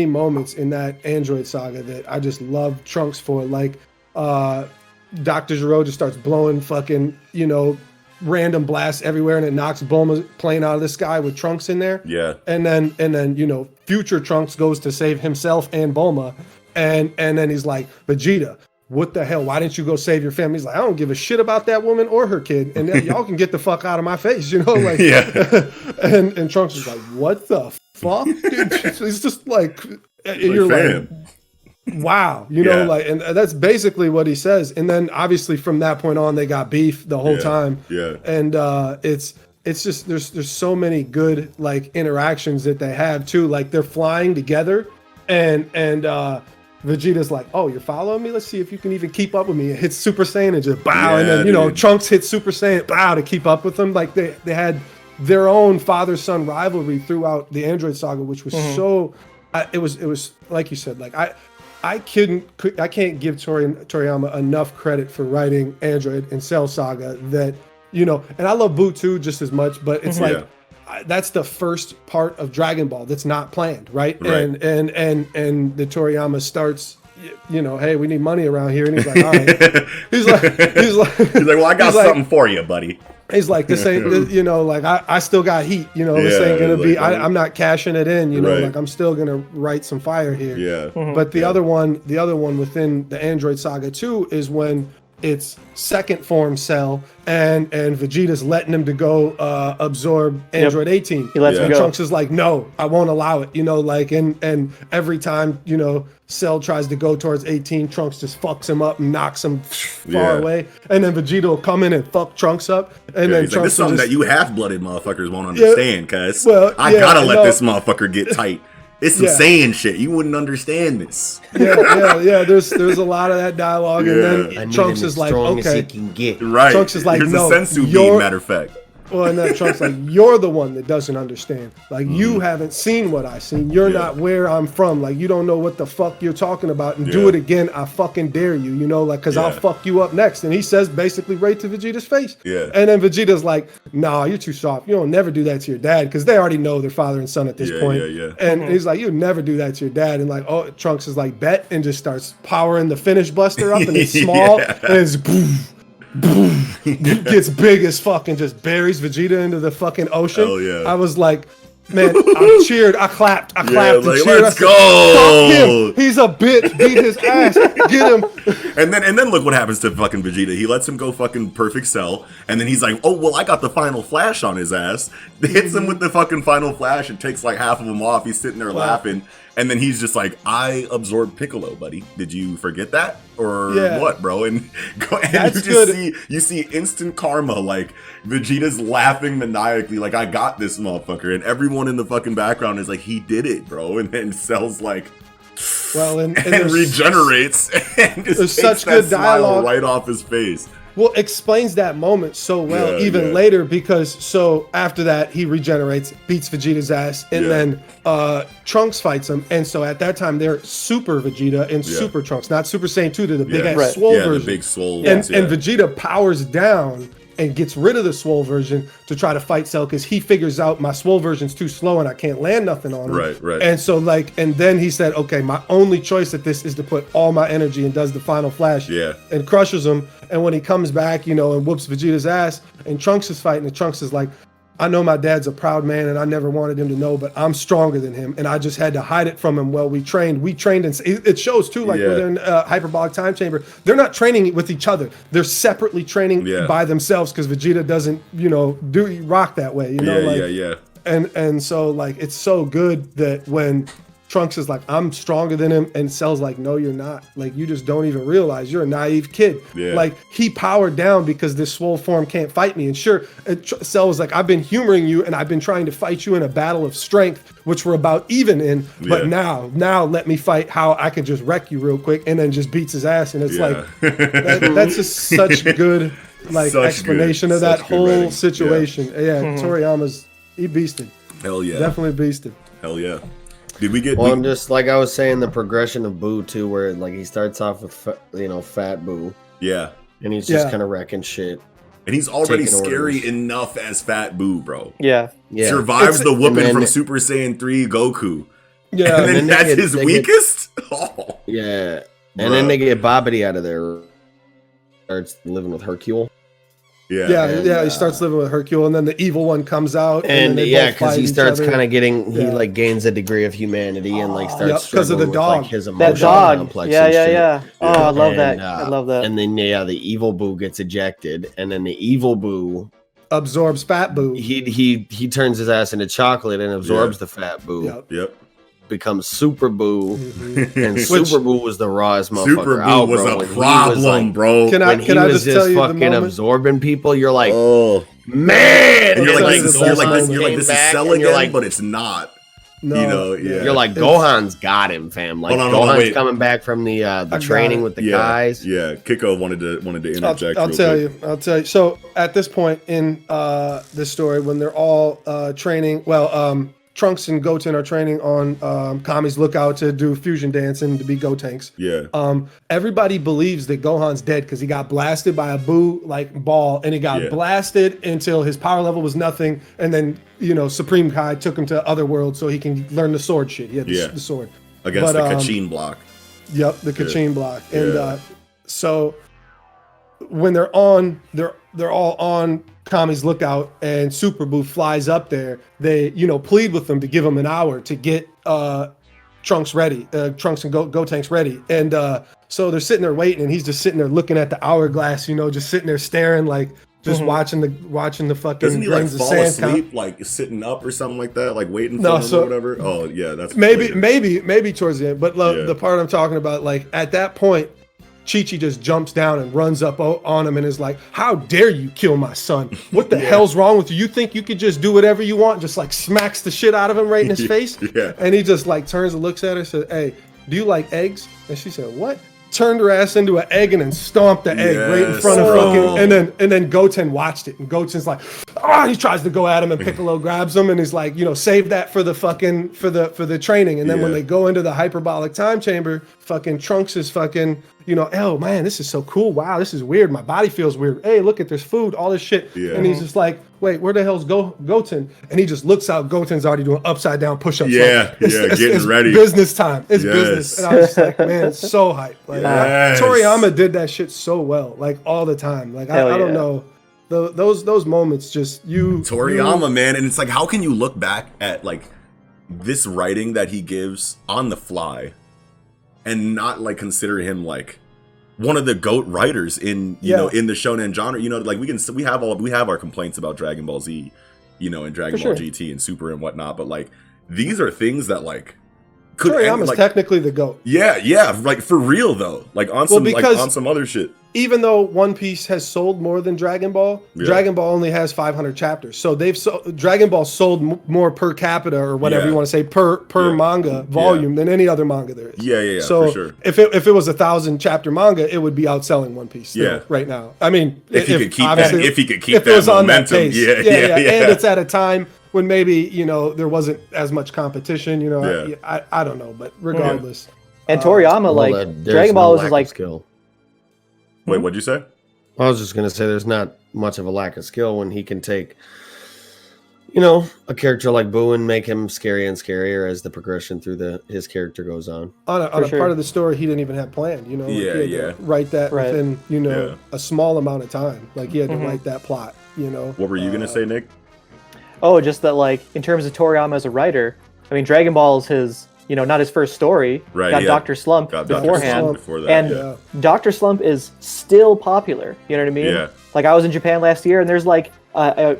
B: moments in that Android Saga that I just love Trunks for. Like Dr. Gero just starts blowing fucking, random blasts everywhere, and it knocks Bulma's plane out of the sky with Trunks in there.
C: Yeah.
B: And then future Trunks goes to save himself and Bulma, and then he's like, Vegeta, what the hell? Why didn't you go save your family? He's like, I don't give a shit about that woman or her kid, and y'all can get the fuck out of my face, like.
C: Yeah.
B: and Trunks is like, what the fuck? It's just like, you're like, wow, like, and that's basically what he says. And then obviously from that point on, they got beef the whole time.
C: Yeah.
B: And it's just there's so many good like interactions that they have too. Like they're flying together, and Vegeta's like, oh, you're following me? Let's see if you can even keep up with me. It hits Super Saiyan and just bow, and then Trunks hits Super Saiyan, bow to keep up with them. Like they had their own father-son rivalry throughout the Android Saga, which was so. It was like you said, like I can't give Toriyama enough credit for writing Android and Cell Saga that, and I love Boo too just as much, but it's like, that's the first part of Dragon Ball that's not planned, right? And the Toriyama starts, hey, we need money around here. And he's like, all right. He's like,
C: well, I got something for you, buddy.
B: He's like, this ain't, like I still got heat, this ain't gonna be, I'm not cashing it in, like I'm still gonna write some fire here.
C: Yeah.
B: But the other one within the Android Saga 2 is when it's second form Cell and Vegeta's letting him to go absorb Android 18.
D: He lets him go.
B: Trunks is like, no, I won't allow it, like, and every time, Cell tries to go towards 18, Trunks just fucks him up and knocks him far away. And then Vegeta will come in and fuck Trunks up. And then
C: Trunks
B: like,
C: this is something that you half-blooded motherfuckers won't understand, cuz I gotta let this motherfucker get tight. It's some Saiyan shit. You wouldn't understand this.
B: Yeah. There's a lot of that dialogue, and then Trunks is like, okay,
A: can get.
C: Right.
B: Trunks is like,
C: here's
B: no,
C: a sensu beam, matter of fact.
B: Well, and then Trunks like, you're the one that doesn't understand. Like, you haven't seen what I've seen. You're not where I'm from. Like, you don't know what the fuck you're talking about. And do it again, I fucking dare you, like, because I'll fuck you up next. And he says basically right to Vegeta's face.
C: Yeah.
B: And then Vegeta's like, nah, you're too soft. You don't never do that to your dad, because they already know they're father and son at this point. And he's like, you never do that to your dad. And like, oh, Trunks is like, bet, and just starts powering the Finish Buster up, and it's small, and it's boom. Boom, gets big as fuck and just buries Vegeta into the fucking ocean.
C: Hell yeah.
B: I was like, man, I cheered, I clapped, and cheered.
C: Let's go.
B: Fuck him. He's a bitch. Beat his ass. Get him.
C: And then look what happens to fucking Vegeta. He lets him go fucking perfect Cell, and then he's like, oh well, I got the final flash on his ass. Hits him with the fucking final flash and takes like half of him off. He's sitting there laughing. And then he's just like, I absorbed Piccolo, buddy. Did you forget that? Or what, bro? And you see instant karma, like Vegeta's laughing maniacally, like, I got this motherfucker. And everyone in the fucking background is like, he did it, bro. And then Cell's like,
B: well, and
C: regenerates and just takes
B: such
C: that
B: good
C: smile
B: dialogue
C: right off his face.
B: Well, explains that moment so well later, because so after that he regenerates, beats Vegeta's ass, and then Trunks fights him, and so at that time they're Super Vegeta and Super Trunks, not Super Saiyan 2, to the big ass swole version.
C: The big swole
B: and Vegeta powers down and gets rid of the swole version to try to fight Cell, because he figures out my swole version's too slow and I can't land nothing on him.
C: Right.
B: And so and then he said, okay, my only choice at this is to put all my energy, and does the final flash and crushes him. And when he comes back, and whoops Vegeta's ass, and Trunks is fighting, and Trunks is like, I know my dad's a proud man and I never wanted him to know, but I'm stronger than him, and I just had to hide it from him. Well, we trained, and it shows too, like within Hyperbolic Time Chamber, they're not training with each other. They're separately training by themselves, because Vegeta doesn't, do rock that way, And so like, it's so good that when Trunks is like, I'm stronger than him, and Cell's like, no, you're not. Like, you just don't even realize you're a naive kid. Like, he powered down because this swole form can't fight me. And sure, Cell was like, I've been humoring you, and I've been trying to fight you in a battle of strength, which we're about even in. But now let me fight how I can just wreck you real quick, and then just beats his ass. And it's like, that's just such good explanation of that whole situation. Toriyama's, he beasted.
C: Hell yeah.
B: Definitely beasted.
C: Hell yeah. Did we get?
A: Well, I'm just like I was saying, the progression of Boo too, where like he starts off with Fat Boo,
C: Yeah,
A: and he's just kind of wrecking shit.
C: and he's already
A: Taking
C: scary
A: orders.
C: enough as Fat Boo, bro.
D: Yeah.
C: Survives the whooping
A: then-
C: from Super Saiyan 3 Goku.
B: Yeah,
C: And then
A: then they
C: that's
A: get-
C: his
A: they get-
C: weakest? Oh,
A: Yeah,
C: bruh.
A: and then they get Bobbity out of there, starts living with Hercule.
C: Yeah.
B: He starts living with Hercule, and then the evil one comes out,
A: And
B: then they
A: yeah,
B: both
A: because
B: fight
A: he
B: each
A: starts
B: other.
A: kind of getting, he
B: Yeah.
A: like gains a degree of humanity and like starts
B: Yep, 'cause of the
A: struggling with,
B: dog.
A: like, his
D: That
A: emotional
D: dog.
A: complex
D: Yeah,
A: and
D: yeah,
A: shit.
D: yeah. Oh, I love that.
A: And,
D: I love that.
A: And then the evil Boo gets ejected, and then the evil Boo
B: absorbs Fat Boo.
A: he turns his ass into chocolate and absorbs the Fat Boo,
B: Yep.
C: Yep.
A: becomes Super Boo, and
B: Which-
A: Super Boo was the rawest motherfucker.
C: Super Boo
A: out,
C: was
A: bro.
C: a
A: When he
C: problem,
A: was, like,
C: bro.
B: Can
A: when
B: I
A: he was
B: just tell you the
A: fucking
B: moment?
A: absorbing people, you're like,
C: Oh.
A: man,
C: And you're
B: It's
C: like,
B: like
C: this,
B: the
C: you're
B: best
C: like, this,
B: moment.
C: you're like, this is
A: Came
C: Cell
A: back and you're
C: again,
A: like-
C: but it's not.
B: No,
C: You know, yeah.
A: You're like,
B: It's-
A: Gohan's got him, fam. Like
C: Hold on,
A: Gohan's
C: wait.
A: coming back from the
B: got
A: training
B: it.
A: with the
C: Yeah,
A: guys.
C: yeah. Kiko wanted to interject.
B: I'll
C: real
B: tell
C: quick.
B: you. I'll tell you. So at this point in this story, when they're all training, Trunks and Goten are training on Kami's lookout to do fusion dance and to be Gotenks.
C: Yeah.
B: Everybody believes that Gohan's dead because he got blasted by a Boo like ball, and he got blasted until his power level was nothing, and then Supreme Kai took him to other worlds so he can learn the sword shit. He had the sword
C: Against the Kachin block.
B: Yep, the Kachin block, and
C: Yeah.
B: so when they're all on Kami's lookout, and Super Boo flies up there. They plead with them to give him an hour to get Trunks ready, Trunks and Gotenks ready, and so they're sitting there waiting, and he's just sitting there looking at the hourglass, just sitting there staring, like just watching the fucking
C: Doesn't he like
B: grains of
C: fall
B: sand
C: asleep, like sitting up or something like that, like waiting for
B: No,
C: him
B: so-
C: or whatever? Oh yeah, that's
B: maybe
C: weird.
B: towards the end, but the part I'm talking about, like at that point, Chi-Chi just jumps down and runs up on him and is like, "How dare you kill my son? What the hell's wrong with you? You think you could just do whatever you want?" Just like smacks the shit out of him right in his face.
C: Yeah.
B: And he just like turns and looks at her and says, "Hey, do you like eggs?" And she said, "What?" Turned her ass into an egg and then stomped the egg right in front of
C: bro.
B: fucking, and then Goten watched it, and Goten's like, he tries to go at him, and Piccolo grabs him and he's like, save that for the fucking for the training. And then when they go into the hyperbolic time chamber, fucking Trunks is fucking, oh man, this is so cool. Wow, this is weird. My body feels weird. Hey, look at there's food, all this shit.
C: Yeah.
B: And he's just like, wait, where the hell's Goten? And he just looks out. Goten's already doing upside down push-ups.
C: Yeah,
B: Like,
C: getting ready.
B: Business time. It's
C: Yes.
B: business. And I was just like, man, it's so hype. Like,
C: Yes.
B: Toriyama did that shit so well, like all the time. Like I don't know, those moments just
C: Toriyama, man, and it's like, how can you look back at like this writing that he gives on the fly and not like consider him like one of the GOAT writers in in the shonen genre? Like we have our complaints about Dragon Ball Z, and Dragon Ball GT and Super and whatnot, but like these are things that like could
B: Toriyama's technically the GOAT.
C: Yeah, like for real though, like on some other shit.
B: Even though One Piece has sold more than Dragon Ball, Dragon Ball only has 500 chapters. So Dragon Ball sold more per capita or whatever you want to say per manga volume than any other manga there is.
C: Yeah,
B: so
C: for sure.
B: if it was 1,000 chapter manga, it would be outselling One Piece still right now. I mean,
C: if he could keep
B: if
C: that
B: it was
C: momentum,
B: on that pace.
C: yeah.
B: And it's at a time when maybe there wasn't as much competition. I don't know, but regardless.
D: And Toriyama, Dragon Ball is like
A: skill.
C: Wait, what'd you say?
A: I was just gonna say there's not much of a lack of skill when he can take, a character like Boo and make him scarier and scarier as the progression through his character goes on.
B: On a part of the story he didn't even have planned, he had to write that within, a small amount of time. Like he had to write that plot,
C: What were you gonna say, Nick?
D: Oh, just that like in terms of Toriyama as a writer, I mean Dragon Ball is his, not his first story.
C: Right,
D: got Dr. Slump beforehand.
C: Before that,
D: and Dr. Slump is still popular. You know what I mean?
C: Yeah.
D: Like I was in Japan last year and there's like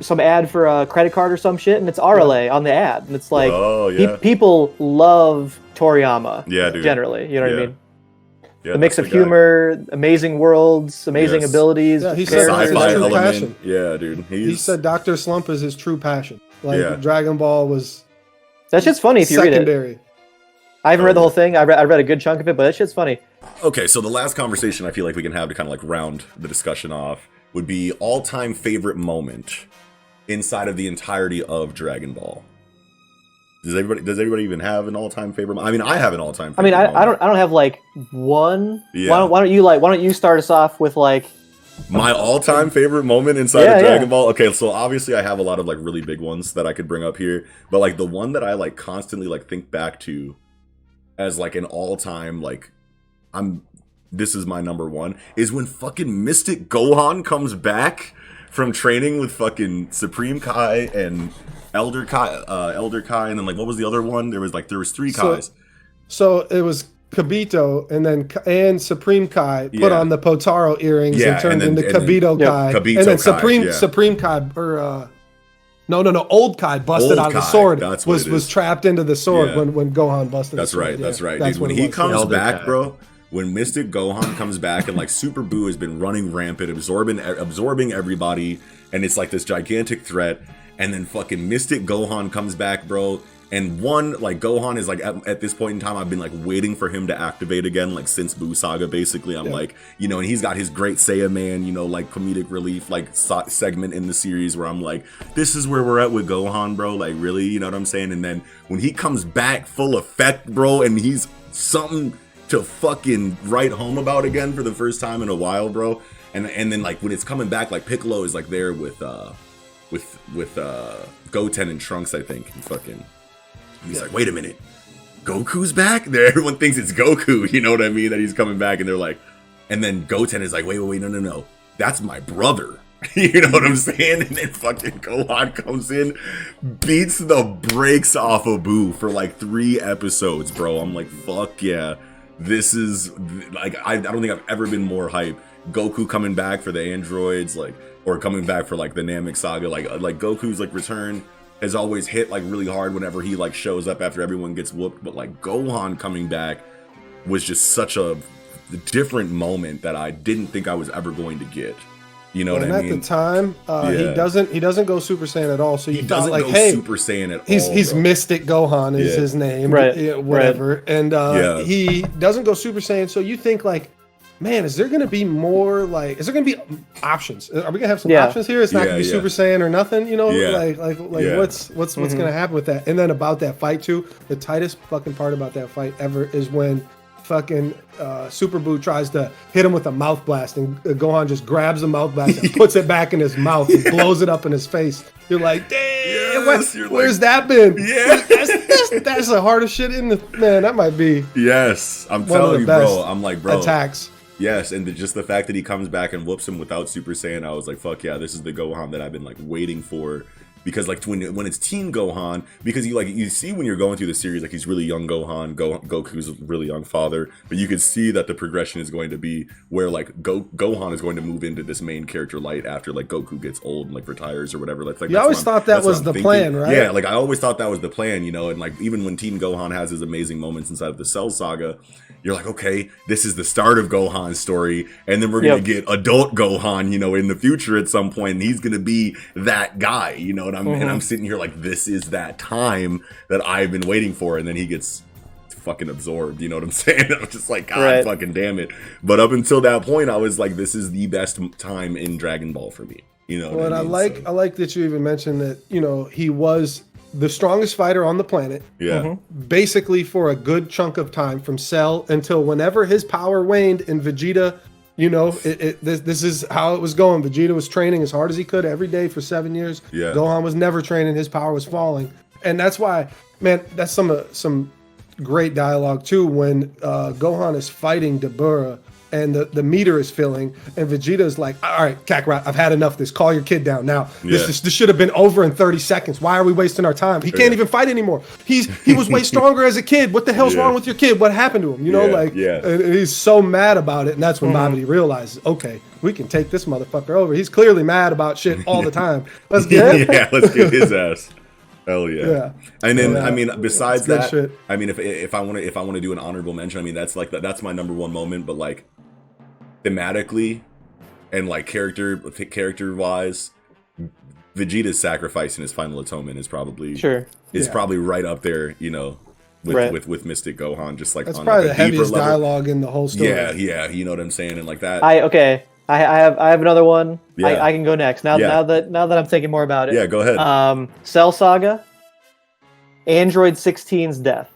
D: some ad for a credit card or some shit and it's RLA on the ad. And it's like people love Toriyama
C: dude.
D: generally. You know what I mean?
C: Yeah,
D: the mix of humor, amazing worlds, amazing abilities.
B: Yeah, he said it's his
C: sci-fi
B: true
C: element.
B: passion.
C: Yeah, dude.
B: He said Dr. Slump is his true passion. Like Dragon Ball was
D: that shit's funny if you read it.
B: Secondary.
D: I haven't read the whole thing. I read a good chunk of it, but that shit's funny.
C: Okay, so the last conversation I feel like we can have to kind of like round the discussion off would be all-time favorite moment inside of the entirety of Dragon Ball. Does everybody even have an all-time favorite? I mean, I have an all-time
D: I
C: favorite.
D: mean, I don't have like one.
C: Yeah.
D: Why don't you start us off with like
C: my all-time favorite moment inside of Dragon Ball? Okay, so obviously I have a lot of like really big ones that I could bring up here, but like the one that I like constantly like think back to as like an all-time like this is my number one is when fucking Mystic Gohan comes back from training with fucking Supreme Kai and Elder Kai, and then like what was the other one? There was three Kais.
B: So it was Kibito and Supreme Kai put on the Potaro earrings and turned into Kibito Kai.
C: Kibito
B: and then
C: Kai,
B: Supreme Kai or Old Kai busted out of the sword. Was trapped into the sword when Gohan busted.
C: That's right. That's right. Dude, when he comes back, bro. When Mystic Gohan comes back and like Super Buu has been running rampant, absorbing everybody, and it's like this gigantic threat, and then fucking Mystic Gohan comes back, bro. And like Gohan is like at this point in time, I've been like waiting for him to activate again, like since Buu Saga. Basically, I'm like, and he's got his great Saiyan Man, like comedic relief like segment in the series where I'm like, this is where we're at with Gohan, bro. Like really, you know what I'm saying? And then when he comes back full effect, bro, and he's something to fucking write home about again for the first time in a while, bro. And then like when it's coming back, like Piccolo is like there with Goten and Trunks, I think. And he's like, wait a minute, Goku's back? There, everyone thinks it's Goku, you know what I mean? That he's coming back, and they're like, and then Goten is like, wait, no, that's my brother. You know what I'm saying? And then fucking Gohan comes in, beats the brakes off of Buu for like 3 episodes, bro. I'm like, fuck yeah. This is like I don't think I've ever been more hype. Goku coming back for the androids, like, or coming back for like the Namek saga, like Goku's like return has always hit like really hard whenever he like shows up after everyone gets whooped. But like Gohan coming back was just such a different moment that I didn't think I was ever going to get. You know what I mean?
B: At the time, he doesn't go Super Saiyan at all. So you thought like,
C: hey, Super Saiyan at all.
B: He's Mystic Gohan is his name,
D: right?
B: Whatever, and he doesn't go Super Saiyan. So you think like, man, is there going to be more like? Is there going to be options? Are we gonna have some options here? It's not gonna be Super Saiyan or nothing. You know, like what's gonna happen with that? And then about that fight too, the tightest fucking part about that fight ever is when fucking Super Buu tries to hit him with a mouth blast, and Gohan just grabs the mouth blast and puts it back in his mouth and blows it up in his face. You're like, damn, where's that been?
C: Yeah,
B: that's the hardest shit in the man. That might be.
C: Yes, I'm telling you, bro. I'm like, bro,
B: attacks.
C: Yes, and just the fact that he comes back and whoops him without Super Saiyan, I was like, fuck yeah, this is the Gohan that I've been like waiting for. Because like when it's Teen Gohan, because you see when you're going through the series, like he's really young Gohan, Goku's really young father, but you can see that the progression is going to be where like Gohan is going to move into this main character light after like Goku gets old and like retires or whatever. Like
B: you always thought that was the plan, right?
C: Yeah, like I always thought that was the plan, and like even when Teen Gohan has his amazing moments inside of the Cell Saga, you're like, okay, this is the start of Gohan's story, and then we're gonna get adult Gohan, in the future at some point, and he's gonna be that guy, and I'm sitting here like, this is that time that I've been waiting for, and then he gets fucking absorbed, you know what I'm saying? I'm just like, God fucking damn it. But up until that point, I was like, this is the best time in Dragon Ball for me.
B: Well, I like that you even mentioned that, he was the strongest fighter on the planet.
C: Yeah.
B: Basically for a good chunk of time, from Cell until whenever his power waned and Vegeta, this is how it was going. Vegeta was training as hard as he could every day for 7 years.
C: Yeah.
B: Gohan was never training. His power was falling. And that's why, man, that's some great dialogue too when Gohan is fighting Dabura and the meter is filling, and Vegeta's like, all right, Kakarot, I've had enough of this. Call your kid down now. This should have been over in 30 seconds. Why are we wasting our time? He can't even fight anymore. He was way stronger as a kid. What the hell's wrong with your kid? What happened to him? And he's so mad about it, and that's when Babidi realizes, okay, we can take this motherfucker over. He's clearly mad about shit all the time. Let's get it.
C: Let's get his ass. Hell yeah. And then
B: I
C: mean, besides that,
B: shit.
C: I mean, if I want to do an honorable mention, I mean, that's my number one moment, but like thematically and like character wise, Vegeta's sacrifice in his final atonement is probably probably right up there, with Mystic Gohan, just like
B: that's
C: on
B: probably
C: like
B: the heaviest
C: level.
B: dialogue in the whole story.
C: Yeah, you know what I'm saying, and like that.
D: I have another one.
C: Yeah.
D: I can go next now that I'm thinking more about it.
C: Yeah, go ahead.
D: Cell Saga. Android 16's death.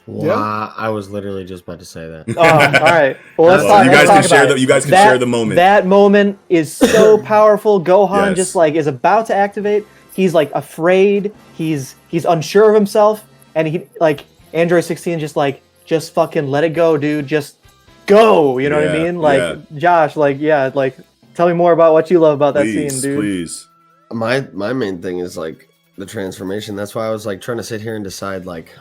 A: Wow, I was literally just about to say that.
D: Oh, all right. Well, let's talk.
C: You
D: let's
C: guys
D: talk
C: can share
D: about
C: the.
D: it.
C: You guys can share the moment.
D: That moment is so powerful. Gohan
C: Yes.
D: just like is about to activate. He's like afraid. He's unsure of himself, and he like Android 16 just fucking let it go, dude. Just go. You know what I
C: Yeah,
D: mean? Like Josh, like tell me more about what you love about that scene, dude.
C: Please.
A: My main thing is like the transformation. That's why I was like trying to sit here and decide like,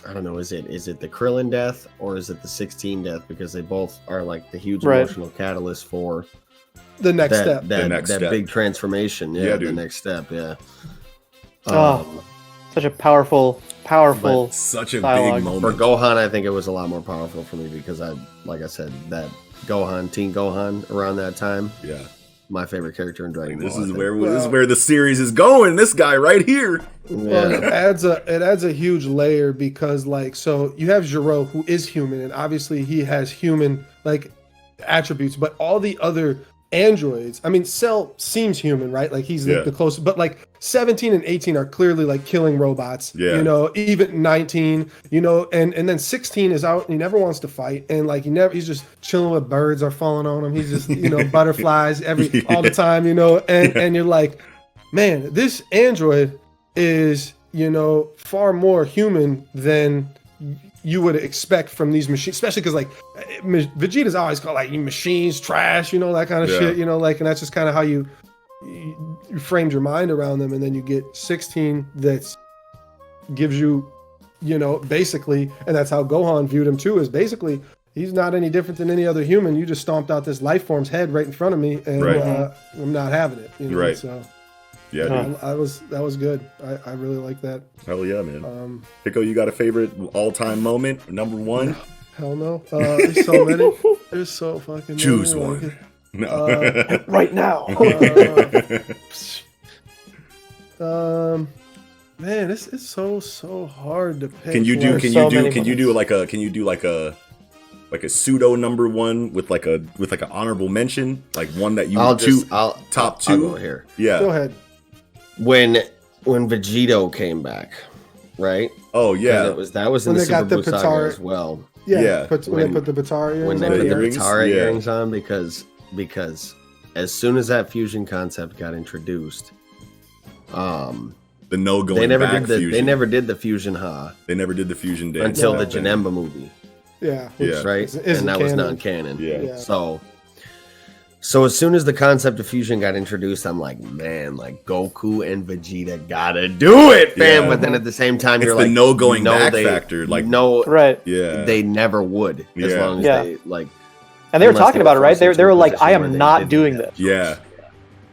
A: I don't know, is it the Krillin death or is it the 16 death? Because they both are like the huge emotional catalyst for
B: The next step.
A: that big transformation. Yeah, the
C: dude.
A: next step. Yeah.
D: Such a powerful
C: Such a
D: dialogue.
C: big
A: For
C: moment.
A: Gohan, I think it was a lot more powerful for me because like I said, that Teen Gohan around that time,
C: Yeah.
A: my favorite character in Dragon Ball.
C: This is
A: I
C: where
A: think.
C: this is where the series is going. This guy right here.
B: Well,
A: Yeah.
B: it adds a huge layer because like so you have Gero who is human and obviously he has human like attributes, but all the other androids, I mean Cell seems human, right? Like he's the closest, but like 17 and 18 are clearly like killing robots.
C: Yeah.
B: You know, even 19, you know, and then 16 is out and he never wants to fight and like he's just chilling with birds are falling on him. He's just, you know, butterflies all the time, you know, and you're like, man, this android is, you know, far more human than you would expect from these machines, especially because like Vegeta's always called like machines, trash, you know, that kind of shit, you know, like, and that's just kind of how you framed your mind around them. And then you get 16 that gives you, you know, basically, and that's how Gohan viewed him too, is basically he's not any different than any other human. You just stomped out this life form's head right in front of me, and I'm not having it. You know?
C: Right.
B: So
C: Yeah, dude.
B: that was good. I really like that.
C: Hell yeah, man. Pico, you got a favorite all-time moment? Number one?
B: Hell no. There's so many. There's so fucking
C: Choose
B: many.
C: one. No.
D: right now.
B: Man, it's so hard to pick.
C: Can you do
D: Like,
C: like a pseudo number one with like an honorable mention, like one that you
A: I'll
C: top two?
A: I'll go here.
C: Yeah.
B: Go ahead.
A: When Vegito came back, right?
C: Oh yeah.
A: That was in
B: When
A: the
B: they got
A: Super
B: the
A: Buu saga
B: Patara-
A: as well.
C: Yeah.
B: When they put the Batara earrings
A: When they
B: on,
A: put the
C: earrings?
A: Patara
C: Yeah.
A: earrings on, because as soon as that fusion concept got introduced,
C: The no going
A: they never
C: back
A: did the
C: fusion.
A: they never did the fusion ha
C: They never did the fusion dance
A: until the
C: thing.
A: Janemba movie,
B: yeah,
C: Yeah.
A: right?
B: Isn't
A: And that was
B: canon.
A: non-canon.
C: Yeah.
A: So as soon as the concept of fusion got introduced, I'm like, man, like Goku and Vegeta gotta do it, fam.
C: Yeah.
A: But then at the same time,
C: It's
A: you're
C: the
A: like,
C: no going back
A: they,
C: factor, like-
A: no,
D: right.
C: Yeah.
A: they never would, as
C: Yeah.
A: long as
D: Yeah.
A: they like.
D: And they were
A: Unless
D: talking
A: they
D: about it,
A: were
D: right?
A: forced
D: They
A: into
D: were
A: a
D: like,
A: position
D: I
A: where
D: am
A: they
D: not
A: didn't
D: doing
A: do
D: this.
A: that.
C: Yeah.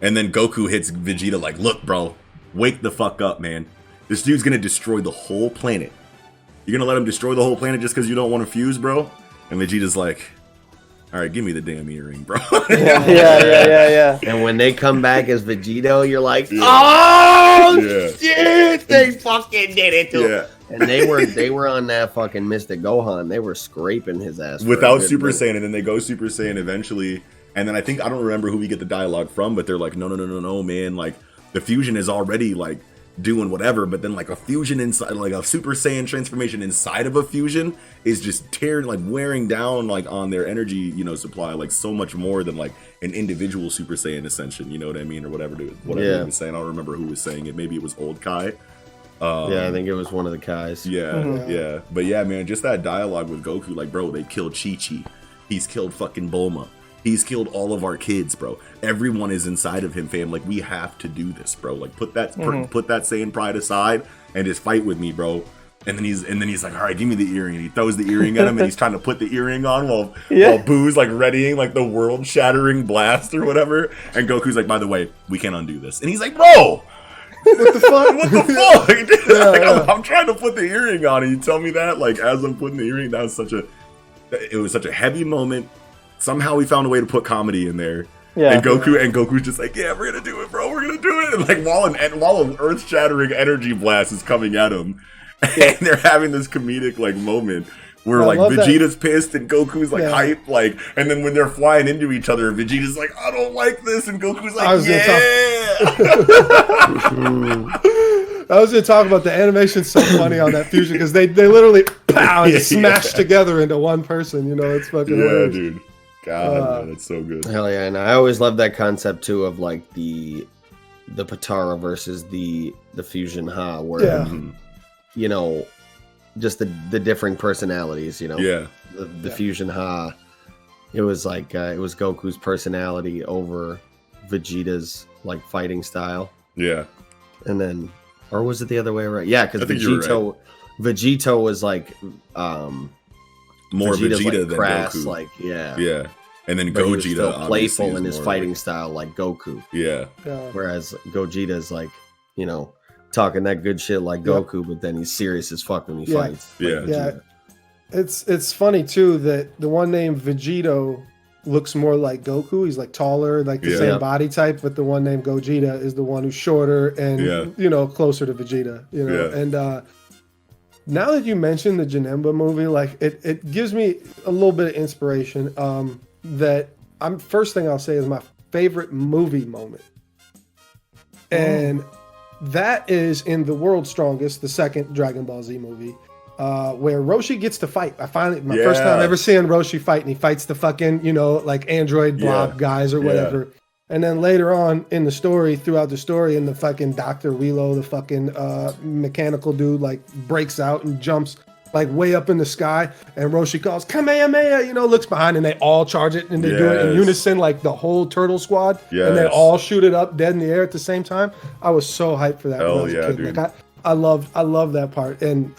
C: And then Goku hits Vegeta like, look, bro, wake the fuck up, man. This dude's gonna destroy the whole planet. You're gonna let him destroy the whole planet just because you don't want to fuse, bro? And Vegeta's like, all right, give me the damn earring, bro.
D: Yeah.
A: And when they come back as Vegito, you're like,
C: Yeah.
A: oh
C: Yeah.
A: shit, they fucking did it to him.
C: Yeah.
A: And they were on that fucking Mystic Gohan. They were scraping his ass for a
C: Without
A: good
C: Super
A: bit.
C: Saiyan, and then they go Super Saiyan eventually. And then I don't remember who we get the dialogue from, but they're like, no, man. Like, the fusion is already, like, doing whatever, but then, like, a fusion inside, like, a Super Saiyan transformation inside of a fusion is just tearing, like, wearing down, like, on their energy, you know, supply, like, so much more than, like, an individual Super Saiyan ascension, you know what I mean? Or whatever he was saying. I don't remember who was saying it. Maybe it was Old Kai.
A: Yeah, I think it was one of the Kais.
C: Yeah. But yeah, man, just that dialogue with Goku, like, bro, they killed Chi-Chi. He's killed fucking Bulma. He's killed all of our kids, bro. Everyone is inside of him, fam. Like, we have to do this, bro. Like, put that Saiyan pride aside and just fight with me, bro. And then he's like, all right, give me the earring. And he throws the earring at him, and he's trying to put the earring on while Boo's like readying like the world shattering blast or whatever. And Goku's like, by the way, we can't undo this. And he's like, bro,
B: What the fuck?
C: what the fuck? Like, I'm trying to put the earring on, and you tell me that, like, as I'm putting the earring, it was such a heavy moment. Somehow we found a way to put comedy in there.
D: Yeah.
C: And Goku's just like, yeah, we're gonna do it, bro. We're gonna do it. And like while an earth-shattering energy blast is coming at him, and they're having this comedic like moment where
B: I
C: like
B: love that.
C: Vegeta's pissed and Goku's like
B: Yeah.
C: hype, like, and then when they're flying into each other, Vegeta's like, I don't like this, and Goku's
B: I was
C: like,
B: gonna
C: yeah.
B: I was gonna talk about the animation's so funny on that fusion because they literally pow and smash together into one person. You know, it's fucking hilarious.
C: Dude. God, man, that's so good.
A: Hell yeah, and I always love that concept too of like the Patara versus the fusion Ha, where you know, just the differing personalities. You know, the fusion Ha. It was like it was Goku's personality over Vegeta's like fighting style. Yeah. And then, or was it the other way around? Yeah, because Vegito was like
C: more
A: Vegeta's
C: Vegeta
A: like
C: than
A: crass,
C: Goku.
A: like
C: yeah. And then
A: but
C: Gogeta,
A: he was still playful in his
C: more
A: fighting
C: like,
A: style, like Goku.
C: Yeah.
A: Whereas Gogeta's like, you know, talking that good shit like Goku, but then he's serious as fuck when he fights.
C: Yeah.
B: It's funny too that the one named Vegito looks more like Goku. He's like taller, like the same body type, but the one named Gogeta is the one who's shorter and you know, closer to Vegeta. You know, and now that you mentioned the Janemba movie, like it gives me a little bit of inspiration. That first thing I'll say is my favorite movie moment, and that is in The World's Strongest, the second Dragon Ball Z movie. Where Roshi gets to fight. I finally, my first time ever seeing Roshi fight, and he fights the fucking, you know, like android blob guys or whatever. And then later on in the story, throughout the story, and the fucking Dr. Wheelo, the fucking mechanical dude, like breaks out and jumps like way up in the sky, and Roshi calls Kamehameha, you know, looks behind, and they all charge it, and they do it in unison, like the whole turtle squad, and they all shoot it up dead in the air at the same time. I was so hyped for that.
C: Hell yeah,
B: dude. Like I love that part, and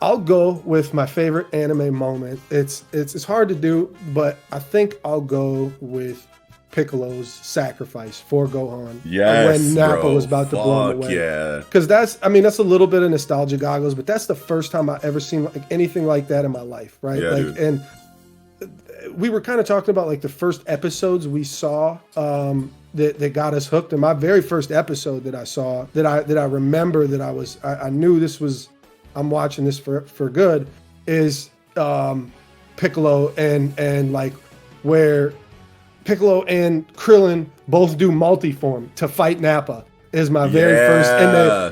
B: I'll go with my favorite anime moment. It's hard to do, but I think I'll go with Piccolo's sacrifice for Gohan. When Nappa was about to blow him away. Because that's a little bit of nostalgia goggles, but that's the first time I ever seen like anything like that in my life, right? Dude. And we were kind of talking about like the first episodes we saw that got us hooked. And my very first episode that I saw that I remember that I knew this was. I'm watching this for good is Piccolo and like where Piccolo and Krillin both do multiform to fight Nappa is my very first,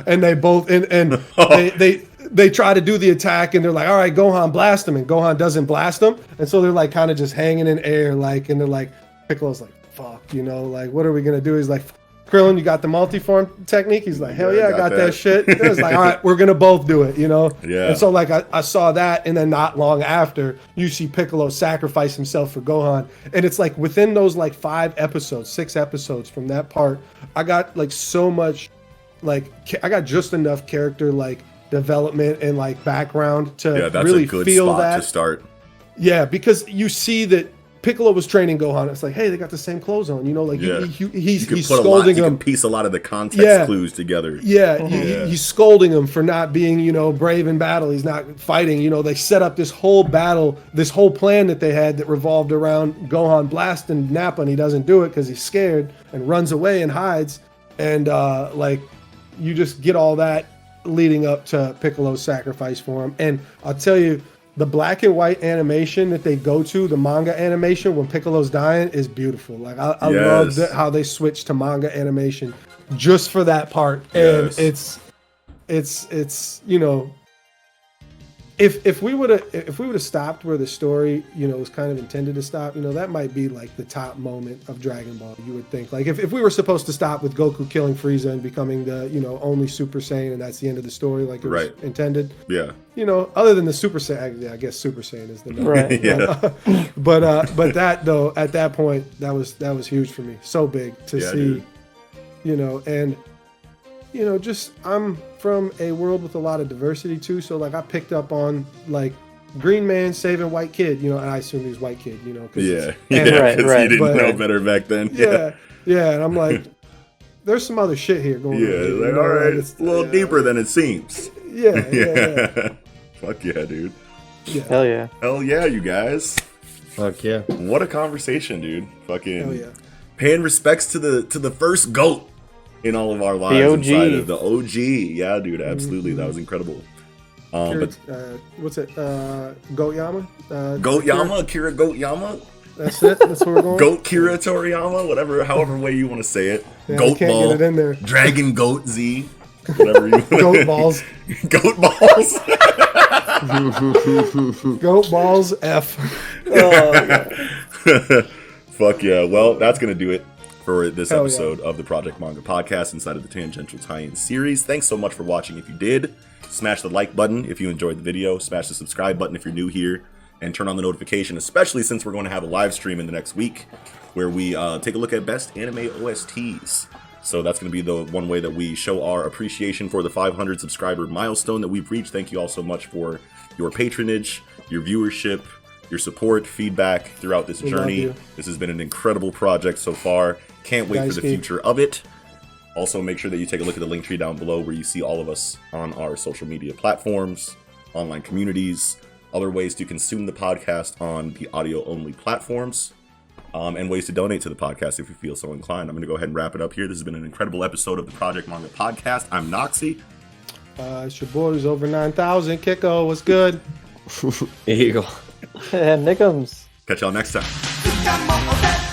B: and they both they try to do the attack, and they're like, all right, Gohan, blast him, and Gohan doesn't blast him, and so they're like kind of just hanging in air, like, and they're like, Piccolo's like, fuck, you know, like, what are we gonna do? He's like, Krillin, you got the multiform technique? He's like, hell yeah, I got that shit. It was like, all right, we're going to both do it, you know? And so, like, I saw that, and then not long after, you see Piccolo sacrifice himself for Gohan. And it's like, within those, like, 6 episodes from that part, I got, like, so much, like, I got just enough character, like, development and, like, background to really feel that. That's a good spot
C: to start.
B: Yeah, because you see that Piccolo was training Gohan. It's like, hey, they got the same clothes on, you know, like he's scolding him.
C: You can piece a lot of the context clues together.
B: He's scolding him for not being, you know, brave in battle. He's not fighting. You know, they set up this whole battle, this whole plan that they had that revolved around Gohan blasting Nappa, and he doesn't do it because he's scared and runs away and hides. And like, you just get all that leading up to Piccolo's sacrifice for him. And I'll tell you, the black and white animation that they go to, the manga animation when Piccolo's dying, is beautiful. Like I love how they switch to manga animation just for that part. And it's you know, if we would have stopped where the story, you know, was kind of intended to stop, you know, that might be like the top moment of Dragon Ball. You would think, like, if we were supposed to stop with Goku killing Frieza and becoming the, you know, only Super Saiyan, and that's the end of the story, like it was intended. Yeah. You know, other than the Super Saiyan, I guess Super Saiyan is the number. Right. But that though, at that point, that was huge for me. So big to see, dude. You know, and you know, just I'm from a world with a lot of diversity too, so like I picked up on like green man saving white kid, you know, and I assume he was white kid, you know,
C: because you didn't know better back then.
B: And I'm like, there's some other shit here going on.
C: Like, all right, it's a little deeper than it seems. Fuck yeah, dude.
D: Hell yeah,
C: you guys.
A: Fuck yeah.
C: What a conversation, dude. Fucking
B: hell yeah.
C: Paying respects to the first GOAT in all of our lives.
D: The OG.
C: Inside of the OG. Yeah, dude, absolutely. That was incredible.
B: What's it? Goat Yama?
C: Akira Goat Yama?
B: That's it? That's where we're going?
C: Goat Kira Toriyama? However way you want to say it.
B: Yeah,
C: Goat
B: can't
C: Ball.
B: get it in there.
C: Dragon Goat Z. Whatever you
B: Goat balls.
C: Goat balls.
B: Goat balls F.
C: Fuck yeah. Well, that's going to do it for this
B: Hell
C: episode of the Project Manga podcast inside of the Tangential tie-in series. Thanks so much for watching. If you did, smash the like button if you enjoyed the video. Smash the subscribe button if you're new here. And turn on the notification, especially since we're going to have a live stream in the next week where we take a look at best anime OSTs. So that's going to be the one way that we show our appreciation for the 500 subscriber milestone that we've reached. Thank you all so much for your patronage, your viewership, your support, feedback throughout this journey. This has been an incredible project so far. Can't wait for the future of it. Also, make sure that you take a look at the link tree down below where you see all of us on our social media platforms, online communities, other ways to consume the podcast on the audio-only platforms, and ways to donate to the podcast if you feel so inclined. I'm going to go ahead and wrap it up here. This has been an incredible episode of the Project Manga podcast. I'm Noxie.
B: It's your boys over 9,000. Kiko, what's good?
A: Here you go.
D: And Nickums.
C: Catch y'all next time.